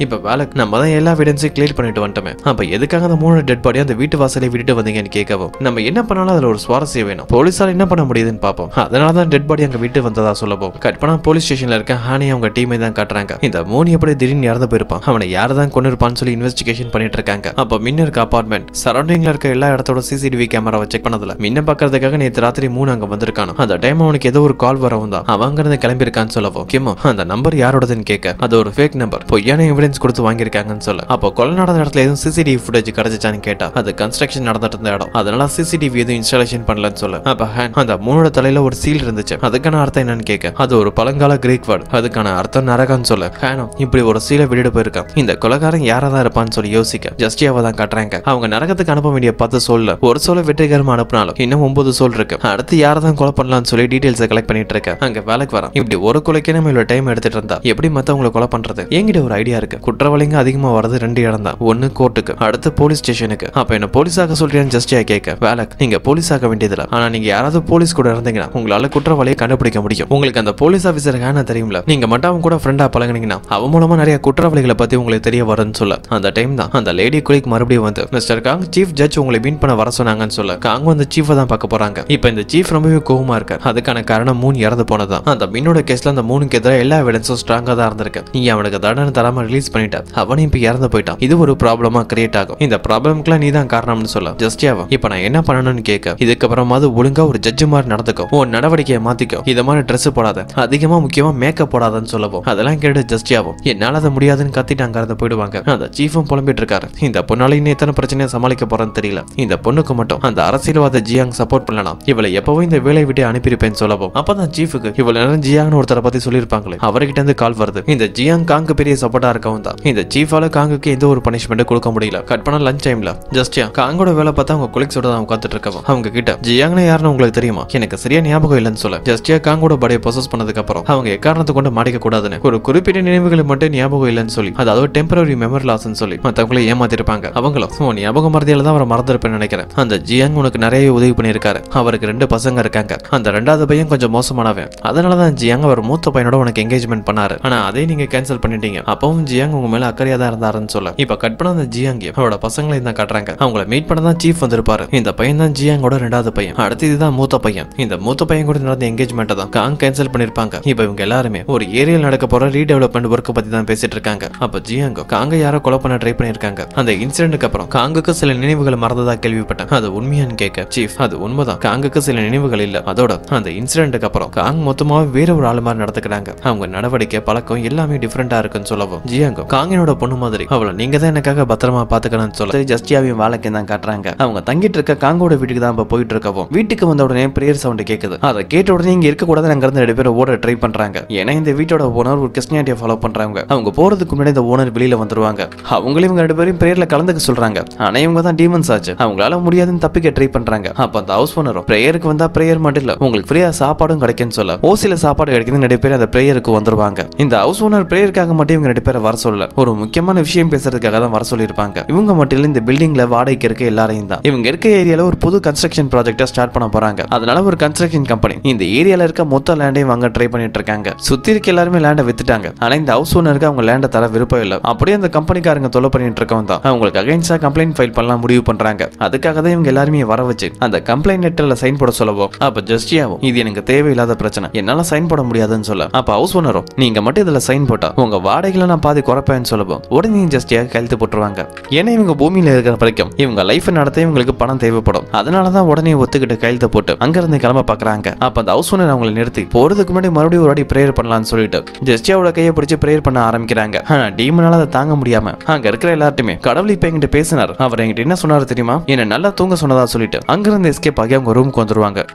இப்ப வேலைக்கு நம்ம தான் எல்லா எவிடன்ஸையும் கிளியர் பண்ணிட்டு வந்துட்டோமே, அப்ப எதுக்காக அந்த 3 டெட் பாடி அந்த வீட்டு வாசலை விட்டுட்டு வந்தீங்கன்னு கேட்கவும் நம்ம என்ன பண்ணாலும் அதுல ஒரு சுவாரஸ்யம் வேணும், போலீஸால என்ன பண்ண முடியுதுன்னு பாப்போம். அதனாலதான் டெட் பாடி அங்க விட்டு வந்ததா சொல்லவும் கட் பண்ணா போலீஸ் ஸ்டேஷன்ல இருக்க ஹானி அவங்க டீமை தான் காட்டுறாங்க. இந்த 3 எப்படி திடீர்னு இறந்து போயிருப்பான், அவனை யாரை தான் கொண்டு இருப்பான்னு சொல்லி இன்வெஸ்டிகேஷன் பண்ணிட்டு இருக்காங்க. அப்ப மின்ன இருக்க அபார்ட்மெண்ட் சரௌண்டிங்ல இருக்க எல்லா இடத்தோட சிசிடிவி கேமராவை செக் பண்ணதுல மின்ன பாக்குறதுக்காக நேற்று ராத்திரி 3 அங்க வந்திருக்கானோ அந்த டைம் அவனுக்கு ஏதோ ஒரு கால் வரவும் தான் அவங்க இருந்து கிளம்பி இருக்கான்னு சொல்லவும் கிமோ அந்த நம்பர் யாரோடதுன்னு கேட்க அது ஒரு ஃபேக் நம்பர், பொய்யான எவிடன்ஸ் கொடுத்து வாங்கியிருக்காங்கன்னு சொல்ல. அப்போ கொலை நடந்த இடத்துல எதுவும் சிசிடிவி ஃபுட்டேஜ் கிடைச்சிச்சான்னு கேட்டா அது கன்ஸ்ட்ரக்ஷன் நடந்துட்டு இருந்த இடம், அதனால சிசிடிவி எதுவும் இன்ஸ்டாலேஷன் பண்ணலன்னு சொல்ல. அப்ப அந்த 3 தலையில ஒரு சீல் இருந்துச்சு, அதுக்கான அர்த்தம் என்னன்னு கேட்க அது ஒரு பழங்கால கிரீக் வேர்ட், அதுக்கான அர்த்தம் நரகன்னு சொல்ல. ஹேனோ இப்படி ஒரு சீலை விட்டுட்டு போயிருக்கான், இந்த கொலைகாரன் யாரா தான் இருப்பான்னு சொல்லி யோசிக்க ஜஸ்டியாவை தான் காட்டுறாங்க. அவங்க நரகத்துக்கு அனுப்ப வேண்டிய 10 சோல்ல ஒரு சோலை வெற்றிகரமா அனுப்பினாலும் இன்னும் 9 சோல் இருக்கு. அடுத்து யாரை தான் கொலை பண்ணலாம்னு சொல்லி டீடைல்ஸை கலெக்ட் பண்ணிட்டு இருக்க. அங்க வேலைக்கு வரான். இப்படி ஒரு கொலைக்கே நம்ம இவ்வளவு டைம் எடுத்துட்டு இருந்தா எப்படி மத்தவங்களை கொலை பண்றது? என்கிட்ட ஒரு ஐடியா இருக்கு. குற்றவாளிங்க அதிகமா வரது 2 இடம் தான், ஒன்னு கோர்ட்டுக்கு, அடுத்து போலீஸ் ஸ்டேஷனுக்கு. அப்ப என்ன போலீஸாக சொல்றேன்னு ஜஸ்டியா கேட்க வேலைக்கு நீங்க போலீஸ் ஆக வேண்டியதில்ல, ஆனா நீங்க யாராவது போலீஸ் கூட இருந்தீங்கன்னா உங்களால குற்றவாளியை கண்டுபிடிக்க முடியும். உங்களுக்கு அந்த போலீஸ் ஆபீசர் ஹேனா தெரியும்ல, நீங்க மட்டும் அவங்க கூட ஃப்ரெண்டா பழகினீங்கன்னா அவன் மூலமா நிறைய குற்றவாளிகளை பத்தி உங்களுக்கு தெரிய வரும்னு சொல்ல. அந்த டைம் தான் அந்த லேடி குலிக் மறுபடியும் வந்து மிஸ்டர் காங் சீஃப் ஜட்ஜ் உங்களை மீட் பண்ண வர சொன்னாங்கன்னு சொல்ல. காங் வந்து சீஃபை தான் பார்க்க போறாங்க. இப்ப இந்த சீஃப் ரொம்பவே கோவமா இருக்க. அதுக்கான காரணம் 3 இறந்து போனதான். அந்த மீனோட கேஸ்ல அந்த 3க்கு எதிராக எல்லா எவிடன்ஸும் ஸ்ட்ராங்கா தான் இருந்திருக்கு. நீங்க அவனுக்கு தண்டனை தராம ரிலீஸ் பண்ணிட்ட, அவனையும் இப்ப இறந்து போயிட்டான். இது ஒரு ப்ராப்ளமா கிரியேட் ஆகும். இந்த ப்ராப்ளம்க்குலாம் நீ தான் காரணம்னு சொல்ல. ஜஸ்டியாவா இப்ப நான் என்ன பண்ணணும்னு கேட்க இதுக்கப்புறமாவது ஒழுங்கா ஒரு ஜட்ஜ் மாதிரி நடந்துக்கும், உன் நடவடிக்கையை மாத்திக்கும், இத மாதிரி ட்ரெஸ் போடாத, அதிகமா முக்கியமா மேக்கப் போடாதன்னு சொல்லவும் அதெல்லாம் கேட்டு ஜஸ்டியாவும் என்னால அதை முடியாதுன்னு கத்திட்டு அங்க இருந்து போயிடுவாங்க. அந்த சீஃபும் புலம்பிட்டு இருக்காரு. இந்த பொண்ணால இன்னும் எத்தனை பிரச்சனையை சமாளிக்க போறேன்னு தெரியல. இந்த பொண்ணுக்கு மட்டும் அந்த அரசியல்வாத ஜியாங் சப்போர்ட் பண்ணலாம், இவளை எப்பவும் இந்த வேலை விட்டு அனுப்பியிருப்பேன்னு சொல்லவும் அப்பதான் சீஃபுக்கு இவ்வளவு நேரம் ஜியாங்னு ஒருத்தரை பத்தி சொல்லியிருப்பாங்களே அவர்கிட்ட இருந்து கால் வருது. இந்த ஜியாங் காங்கு பெரிய சப்போர்ட்டா இருக்கவும் தான் இந்த சீஃபால காங்குக்கு எந்த ஒரு பனிஷ்மெண்ட் கொடுக்க முடியல. கட் பண்ண லஞ்ச் டைம்ல ஜஸ்டியா காங்கோட வேலை பார்த்தா அவங்க கொலிக்ஸோட தான் உட்காந்துட்டு இருக்கவும் அவங்க கிட்ட ஜியாங்னா யாருன்னு உங்களுக்கு தெரியுமா, எனக்கு சரியா ஞாபகம் இல்லைன்னு சொல்ல. ஜஸ்டியா காங்கோட பாடியை பொசஸ் பண்ணதுக்கு அப்புறம் அவங்க எக்காரணத்தை கொண்டு மாட்டிக்க கூடாதுன்னு ஒரு குறிப்பிட்ட நினைவுகளை மட்டும் ஞாபகம் இல்லைன்னு சொல்லி அதாவது டெம்பரரி மெமரி லாஸ்ன்னு சொல்லி மத்தவங்களை ஏமாத்திருப்பாங்க. அவங்களும் ஞாபகம் மறதியால தான் அவரை மறந்துருப்பேன்னு நினைக்கிறேன். அந்த ஜியாங் உனக்கு நிறைய உதவி பண்ணியிருக்காரு, அவருக்கு 2 பசங்க இருக்காங்க, அந்த 2வது பையன் கொஞ்சம் மோசமானவன், அதனாலதான் ஜியாங் அவர் மூத்த பையனோட உனக்கு என்கேஜ்மெண்ட் பண்ணாரு, ஆனா அதை நீங்க கேன்சல் பண்ணிட்டீங்க, அப்பவும் ஜியாங் உங்க மேல அக்கறையா தான் இருந்தாருன்னு சொல்ல. இப்ப கட் பண்ண அந்த ஜியாங் அவரோட பசங்களை தான் காட்டுறாங்க. அவங்கள மீட் பண்ண தான் சீஃப் வந்திருப்பாரு. இந்த பையன் தான் ஜியாங்கோட 2வது பையன், அடுத்து இதுதான் மூத்த பையன். இந்த மூத்த பையன் கூட நடந்த என்கேஜ்மெண்ட் தான் காங் கேன்சல் பண்ணிருப்பாங்க. இப்ப இவங்க எல்லாருமே ஒரு ஏரியால நடக்க போற ரீடெவலப்மெண்ட் ஒர்க் பத்தி தான் பேசிட்டு இருக்காங்க. அப்ப ஜியாங்கோ காங்க யாரோ கொலை பண்ண ட்ரை பண்ணிருக்காங்க. அந்த இன்சிடென்ட்க்கு அப்புறம் காங்குக்கு சில நினைவுகளை மறந்ததா கேள்விப்பட்டேன், அது உண்மையான்னு கேட்க சீஃப் அது உண்மைதான், காங்குக்கு சில நினைவுகள் இல்ல, அதோட அந்த இன்சிடென்ட்க்கு அப்புறம் காங் மொத்தமா வேற ஒரு ஆளு மாதிரி நடந்துக்கிறாங்க, அவங்க நடவடிக்கை பழக்கம் எல்லாமே டிஃபரெண்டா இருக்குன்னு சொல்லவும் ஜியாங்கோ காங்கினோட பொண்ணு மாதிரி அவளை நீங்க தான் எனக்காக பத்திரமா பாத்துக்கணும்னு சொல்ல. ஜஸ்டியாவையும் வேலைக்கு தான் காட்டுறாங்க. அவங்க தங்கிட்டு இருக்க காங்கோட வீட்டுக்கு தான் இப்ப போயிட்டு இருக்கவும் வீட்டுக்கு வந்த உடனே பிரேயர் சவுண்ட் கேக்குது. அதை கேட்ட உடனே இங்க இருக்க கூடாது, அங்க இருந்து 2 பேரும் ஓட ட்ரை பண்றாங்க. ஏன்னா இந்த வீட்டோட ஓனர் ஒரு கிறிஸ்டியானிட்டியை ஃபாலோ பண்றாங்க. அவங்க போறதுக்கு முன்னாடி இந்த ஓனர் வெளியில வந்துருவாங்க. அவங்களும் இவங்க 2 பேரும் பிரேயர்ல கலந்துக்க சொல்றாங்க. ஆனா இவங்க தான் டீமன்ஸ் ஆச்சு. அவங்களால முடியாதுன்னு தப்பிக்க ட்ரை பண்றாங்க. அப்ப அந்த ஹவுஸ் ஓனரும் பிரேயருக்கு வந்தா பிரேயர் மட்டும் இல்ல, உங்களுக்கு ஃப்ரீயா சாப்பாடும் கிடைக்குன்னு சொல்ல ஓசில சாப்பாடு கிடைக்குது. 2 பேர் அந்த பிரேயருக்கு வந்துருவாங்க. இந்த ஹவுஸ் ஓனர் பிரேயருக்காக மட்டும் இவங்க 2 பேரை வர சொல்ல, ஒரு முக்கியமான விஷயம் பேசுறதுக்காக தான் வர சொல்லியிருப்பாங்க. இவங்க மட்டும் இல்ல, இந்த பில்டிங்ல வாடகைக்கு இருக்க எல்லாரையும் தான். இவங்க இருக்க ஏரியால ஒரு புது கன்ஸ்ட்ரக்ஷன் ப்ராஜெக்ட்டை ஸ்டார்ட் பண்ண போறாங்க. அதனால ஒரு கன்ஸ்ட்ரக்ஷன் கம்பெனி இந்த ஏரியால இருக்க மொத்த லேண்டையும் வாங்க ட்ரை பண்ணிட்டு இருக்காங்க. சுத்தி இருக்க எல்லாருமே லேண்டை வித்துட்டாங்க. ஆனா இந்த ஹவுஸ் ஓனருக்கு அவங்க லேண்டை தர விருப்பம் இல்ல. அப்படியே அந்த கம்பெனிக்காரங்க தொலை பண்ணிட்டு இருக்கவங்க தான் அவங்களுக்கு அகைன்ஸ்டா கம்ப்ளைண்ட் ஃபைல் பண்ணலாம் முடிவு பண்றாங்க. அதுக்காக தான் இவங்க எல்லாருமே வர வச்சு அந்த கம்ப்ளைண்ட் லெட்டர்ல சைன் போட சொல்லவும், அப்ப ஜஸ்டியாவும் இது எனக்கு தேவையில்லாத பிரச்சனை, என்னால சைன் போட முடியாதுன்னு சொல்ல, அப்ப ஹவுஸ் ஓனரும் நீங்க மட்டும் இதுல சைன் போட்டா உங்க வாடகைகளை நான் பாதி குறைப்பேன்னு சொல்லவும் உடனே ஜஸ்டியா கழுத்து போட்டுருவாங்க. ஏன்னா இவங்க பூமியில இருக்கிற வரைக்கும் இவங்க லைஃப் நடத்த இவங்களுக்கு பணம் தேவைப்படும். அதனாலதான் உடனே ஒத்துக்கிட்டு கையெழுத்து போட்டு அங்க இருந்து கிளம்ப பாக்குறாங்க. அப்ப அந்த ஹவுஸ் ஓனர் அவங்களை நிறுத்தி போறதுக்கு முன்னாடி மறுபடியும் ஒரு வாட்டி பிரேயர் பண்ணலாம்னு சொல்லிட்டு ஜஸ்டியாவோட கையை பிடிச்சு பிரேயர் பண்ண ஆரம்பிக்கிறாங்க. ஆனா டீமனால அதை தாங்க முடியாம அங்க இருக்கிற எல்லார்ட்டுமே கடவுள் இப்ப என்கிட்ட பேசினார், அவர் என்கிட்ட என்ன சொன்னாரு தெரியுமா, என்ன நல்லா தூங்க சொன்னதா சொல்லிட்டு அங்கிருந்து எஸ்கேப் ஆகி அவங்க ரூமுக்கு வந்துருவாங்க.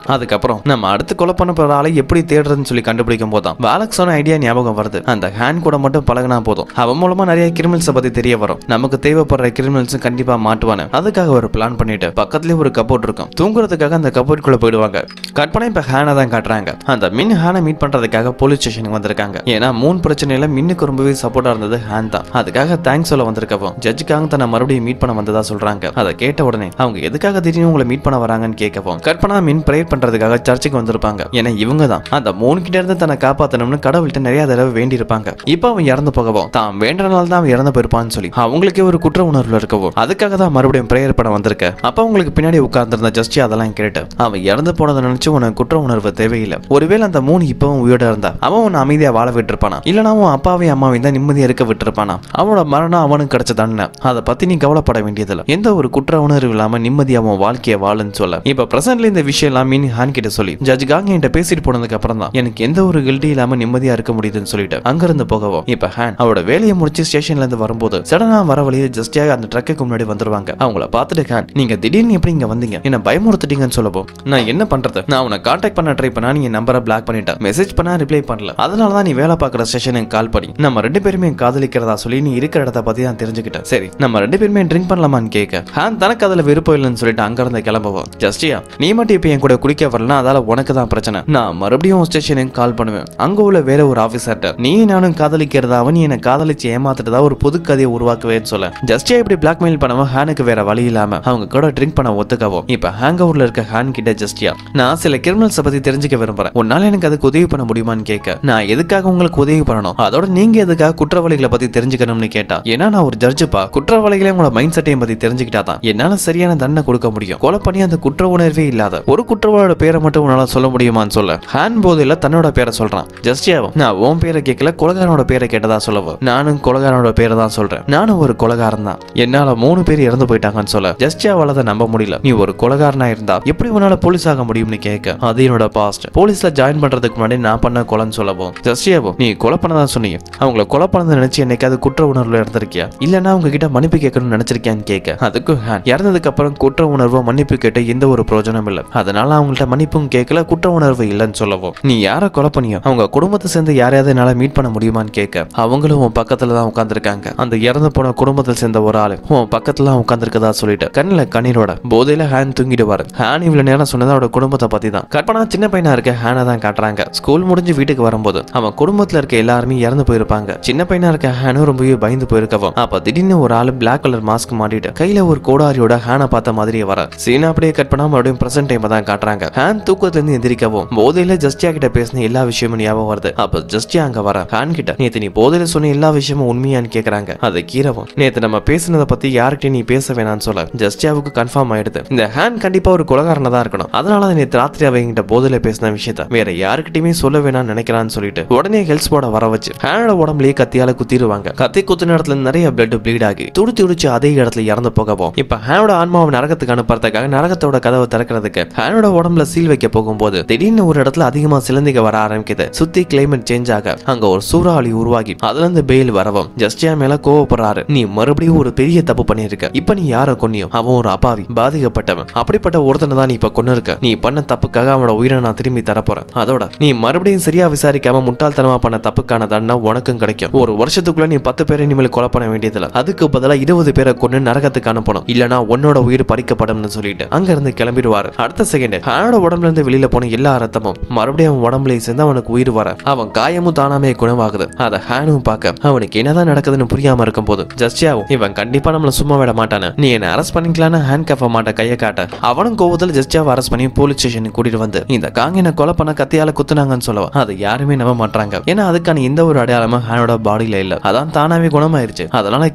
அதுக்கப்புறம் நம்ம அடுத்து கொலை பண்ண போற ஆளை எப்படி தேடுறதுன்னு சொல்லி கண்டுபிடிக்கும் போதுதான் வாலக் சொன்ன ஐடியா ஞாபகம் வருது. அந்த ஹேண்ட் கூட மட்டும் பழகினா போதும், அவன் மூலமா நிறைய கிரிமினல்ஸ் பத்தி தெரிய வரும். நமக்கு தேவைப்படுற கிரிமினல்ஸ் கண்டிப்பா மாட்டுவானு அதுக்காக ஒரு பிளான் பண்ணிட்டு பக்கத்துலயே ஒரு கபோர்ட் இருக்கும். தூங்குறதுக்காக அந்த கபோர்ட்குள்ள போயிடுவாங்க. கற்பனை இப்ப ஹேனை தான் காட்டுறாங்க. அந்த மின் ஹேனை மீட் பண்றதுக்காக போலீஸ் ஸ்டேஷனுக்கு வந்திருக்காங்க. ஏன்னா 3 பிரச்சனையில மின்னுக்கு ரொம்பவே சப்போர்ட்டா இருந்தது ஹேன் தான். அதுக்காக தேங்க்ஸ் சொல்ல வந்திருக்கவும் ஜட்ஜுக்காக தன்னை மறுபடியும் மீட் பண்ண வந்ததா சொல்றாங்க. அதை கேட்ட உடனே அவங்க எதுக்காக திடீர்னு உங்களை மீட் பண்ண வராங்கன்னு கேட்கவும் கற்பனா மின் பிரேயர் பண்றதுக்காக சர்ச்சுக்கு வந்திருப்பாங்க. ஏன்னா இவங்க தான் அந்த 3 கிட்ட இருந்து தன்னை காப்பாத்தணும்னு கடவுள்கிட்ட நிறைய தடவை வேண்டி இருப்பாங்க. இப்ப அவன் இறந்து போகவும் தான் வேண்டனால தான் அவன் இறந்து போயிருப்பான்னு சொல்லி அவங்களுக்கே ஒரு குற்ற உணர்வுல இருக்கவும் அதுக்காக தான் மறுபடியும் பிரேயர் பண்ண வந்திருக்க. அப்ப அவங்களுக்கு பின்னாடி உட்கார்ந்திருந்த ஜஸ்டி அதெல்லாம் கேட்டு அவன் இறந்து போனதை நினைச்சு உனக்கு குற்ற உணர்வு தேவையில்லை. ஒருவேளை அந்த 3 இப்பவும் உயிரோட இருந்தா அவன் உன்னை அமைதியா வாழ விட்டுருப்பானா, இல்லனா அவன் அப்பாவையும் அம்மாவையும் தான் நிம்மதியா இருக்க விட்டுருப்பானா. அவனோட மரணம் அவனுக்கு கிடைச்ச தண்டனை, அதை பத்தி நீ கவலைப்பட வேண்டியதில்லை. எந்த ஒரு குற்ற உணர்வு இல்லாம நிம்மதியா அவன் வாழ்க்கையை வாழுன்னு சொல்ல இப்ப பிரசன்ட்ல இந்த விஷயம் எல்லாம் மீன் ஹான் கிட்ட சொல்லி ஜட்ஜுக்காக என்கிட்ட பேசிட்டு போனதுக்கு அப்புறம் தான் எனக்கு எந்த ஒரு கில்ட்டி இல்லாம நிம்மதியா இருக்க முடியுதுன்னு சொல்லிட்டு அங்கிருந்து போகவும் இப்ப ஹான் அவரோட வேலையை முடிச்சு ஸ்டேஷன்ல இருந்து வரும்போது சடனா வர வழியில ஜஸ்டியாக அந்த ட்ரக்குக்கு முன்னாடி வந்துருவாங்க. அவங்கள பார்த்துட்டு ஹான் நீங்க திடீர்னு எப்படி இங்க வந்தீங்க, என்ன பயமுறுத்திட்டீங்கன்னு சொல்லவும் நான் என்ன பண்றது, நான் அவனை கான்டாக்ட் பண்ண ட்ரை பண்ணா நீ நம்பரை பிளாக் பண்ணிட்டேன், மெசேஜ் பண்ணா ரிப்ளை பண்ணல, அதனாலதான் நீ வேலை பார்க்குற ஸ்டேஷனுக்கு கால் பண்ணி நம்ம 2 பேருமே காதலிக்கிறதா சொல்லி நீ இருக்கிற இடத்த பத்தி தான் தெரிஞ்சுக்கிட்டேன். சரி நம்ம 2 பேருமே ட்ரிங்க் பண்ணலாமான்னு கேட்க ஹான் தனக்கு அதுல விருப்பம் இல்லைன்னு சொல்லிட்டு அங்க இருந்து கிளம்புவோம். ஜஸ்டியா நீ மட்டும் இப்ப என் கூட குடிக்க வரலாம், அதால உனக்கு தான் பிரச்சனை, நான் மறுபடியும் ஸ்டேஷனுக்கு கால் பண்ணுவேன். அங்க உள்ள வேற ஒரு ஆபீசர்ட்ட நீ நானும் காதலிக்கிறதா அவன் என்ன காதலிச்சு ஏமாத்துட்டதா ஒரு புது கதையை உருவாக்குவேன்னு சொல்ல ஜஸ்டியா இப்படி பிளாக்மெயில் பண்ணவும் ஹானுக்கு வேற வழி இல்லாம அவங்க கூட ட்ரிங்க் பண்ண ஒத்துக்கவும் இப்ப ஹேங் அவுட்ல இருக்க ஹான் கிட்ட ஜஸ்டியா நான் சில கிரிமினல்ஸ் பத்தி தெரிஞ்சுக்க விரும்புறேன், உன்னால எனக்கு அதுக்கு உதவி பண்ண முடியுமான்னு கேட்க நான் எதுக்காக உங்களுக்கு உதவி பண்ணணும், அதோட நீங்க எதுக்காக குற்றவாளிகளை பத்தி தெரிஞ்சுக்கணும்னு கேட்டா ஏன்னா நான் ஒரு ஜட்ஜுப்பா, குற்றவாளிகளை உங்களோட மைண்ட் செட்டையும் பத்தி தெரிஞ்சுக்கிட்டா தான் என்னால சரியான தண்டனை கொடுக்க முடியும். கொலை பண்ணி அந்த குற்ற உணர்வே இல்லாத ஒரு குற்றவாளியோட பேரை மட்டும் உன்னால சொல்ல முடியுமான்னு சொல்ல ஹான் போதில தன்னோட பேரை சொல்றான். ஜஸ்டியாவும் நான் உன் பேரை கேட்கல கொலகாரனோட பேரை கேட்டதா சொல்லவும் நானும் கொலகாரனோட பேரை தான் சொல்றேன், நானும் ஒரு கொலகாரன் தான், என்னால 3 பேர் இறந்து போயிட்டாங்கன்னு சொல்ல ஜஸ்டியாவால அதை நம்ப முடியல. நீ ஒரு கொலகாரனா இருந்தா எப்படி உன்னால போலீஸ் ஆக முடியும்னு கேட்க அது என்னோட பாஸ்ட், போலீஸ்ல ஜாயின் பண்றதுக்கு முன்னாடி நான் பண்ண கொலைன்னு சொல்லவும் ஜஸ்டியாவும் நீ கொலை பண்ணதான் சொன்னீங்க, அவங்களை கொலை பண்ணதை நினைச்சு என்னைக்காவது குற்ற உணர்வுல இருந்திருக்கியா, இல்லன்னா அவங்க கிட்ட மன்னிப்பு கேட்கணும்னு நினைச்சிருக்கியான்னு கேட்க அதுக்கு ஹான் இறந்ததுக்கு அப்புறம் குற்ற உணர்வோ மன்னிப்பு கேட்ட எந்த ஒரு பிரயோஜனம் இல்ல, அதனால அவங்கள்ட்ட மன்னிப்பும் கேட்கல குற்ற உணர்வு இல்லைன்னு சொல்லவும் நீ யாரை கொலை பண்ணியோ அவங்க குடும்பத்தை சேர்ந்து யாரையாவது என்னால மீட் பண்ண முடியுமான்னு கேட்க அவங்களும் உன் பக்கத்துல தான் உட்கார்ந்துருக்காங்க, அந்த இறந்து போன குடும்பத்தில் சேர்ந்த ஒரு ஆளு உன் பக்கத்துல தான் உட்கார்ந்துருக்கதா சொல்லிட்டு கண்ணுல கண்ணீரோட போதையில ஹான் தூங்கிடுவாரு. ஹான் இவ்வளவு நேரம் சொன்னது அவரோட குடும்பத்தை பத்தி தான். கற்பனா சின்ன பையனா இருக்க ஹானை தான் காட்டுறாங்க. ஸ்கூல் முடிஞ்சு வீட்டுக்கு வரும்போது அவன் குடும்பத்துல இருக்க எல்லாருமே இறந்து போயிருப்பாங்க. சின்ன பையனா இருக்க ஹானும் ரொம்பவே பயந்து போயிருக்கவும் அப்ப திடீர்னு ஒரு ஆளு பிளாக் கலர் மாஸ்க் மாட்டிட்டு கையில ஒரு கோடாரியோட ஹானை பார்த்த மாதிரியே வர சீனா அப்படியே கட் பண்ணா மறுபடியும் பிரசன்ட் டைம் தான் காட்டுறாங்க. ஹான் தூக்கத்துல இருந்து எந்திரிக்கவும் போதையில ஜஸ்டியா கிட்ட பேசின எல்லா விஷயமும் ஞாபகம் வருது. அப்ப ஜஸ்டியா அங்க வர ஹான் கிட்ட நேத்து நீ போதையில சொன்ன எல்லா விஷயமும் உண்மையான்னு கேக்குறாங்க. அதை கீரவும் நேத்து நம்ம பேசினதை பத்தி யார்கிட்டயும் நீ பேச வேணாம்னு சொல்ல ஜஸ்டியாவுக்கு கன்ஃபார்ம் ஆயிடுது இந்த ஹான் கண்டிப்பா ஒரு கொலகாரனா தான் இருக்கணும், அதனால நேத்து ராத்திரி அவங்கிட்ட போதையில பேசின விஷயத்த வேற யாருக்கிட்டயுமே சொல்ல வேணாம்னு நினைக்கிறான்னு சொல்லிட்டு உடனே ஹெல்த் போர்ட வர வச்சு ஹானோட உடம்புலயே கத்தியால குத்திடுவாங்க. கத்தி குத்துன இடத்துல நிறைய பிளட் ப்ளீட் ஆகி துடிச்சு அதே இடத்துல இறந்து போகவும் இப்ப ஹானோட ஆன்மாவை நரகத்துக்கு அனுப்புறதுக்காக நரகத்தோட கதவை திறக்கிறதுக்கு ஹானோட உடம்புல சீல் வைக்க போகும்போது திடீர்னு ஒரு இடத்துல அதிகமா சிலந்திக வர ஆரம்பிக்குது. சுத்தி கிளைமேட் சேஞ்ச் ஆக அங்க ஒரு சூறாவளி உருவாகி அதுல இருந்து பெயில் வரவும் ஜஸ்டியா மேல கோவப்படுறாரு. நீ மறுபடியும் ஒரு பெரிய தப்பு பண்ணிருக்க, இப்ப நீ யார கொன்னியோ அவன் ஒரு அப்பாவி பாதிக்கப்பட்டவன், அப்படிப்பட்ட ஒருத்தனை தான் நீ இப்ப கொன்னு இருக்க, நீ பண்ண தப்புக்காக அவனோட உயிரை நான் திரும்பி தரப்போறேன், அதோட நீ மறுபடியும் சரியா விசாரிக்காம முட்டாள்தனமா பண்ண தப்புக்கான தண்டனை உனக்கும் கிடைக்கும், 1 வருஷத்துக்குள்ள வருஷத்துக்குள்ள நீ 10 பேரை இனிமேல் கொலை பண்ண வேண்டியதில்ல, அதுக்கு பதிலா 20 பேரை கொண்டு நரகத்துக்கு அனுப்பணும், இல்லனா உன்னோட உயிர் பறிக்கப்படும்னு சொல்லிட்டு அங்க இருந்து கிளம்பிடுவாரு. அடுத்த செகண்ட் ஹானோட உடம்புல இருந்து வெளியில போன எல்லா ரத்தமும் மறுபடியும் அவன் உடம்புல சேர்ந்து அவனுக்கு உயிர் வர அவன் காயமும் தானாமே குணமாகுது. அத ஹானும் பார்க்க அவனுக்கு என்னதான் நடக்குதுன்னு புரியாம இருக்கும் போது ஜஸ்டியாவும் இவன் கண்டிப்பா நம்மள சும்மா விட மாட்டானு, நீ என்ன அரெஸ்ட் பண்ணிக்கலான்னு ஹேண்ட் கஃப் மாட்ட கையை காட்ட அவனும் கோவத்தில் ஜஸ்டியாவை அரெஸ்ட் பண்ணி போலீஸ் ஸ்டேஷனுக்கு கூட்டிட்டு வந்து இந்த காங்க என்ன கொலை பண்ண கத்தியால குத்துனாங்கன்னு சொல்லுவா. அது யாருமே நம்ப மாட்டாங்க. ஏன்னா அதுக்கான எந்த ஒரு அடையாளமும் ஹானோட பாடியில இல்ல. அதான் தானாவே குணமாயிருச்சு. அதனால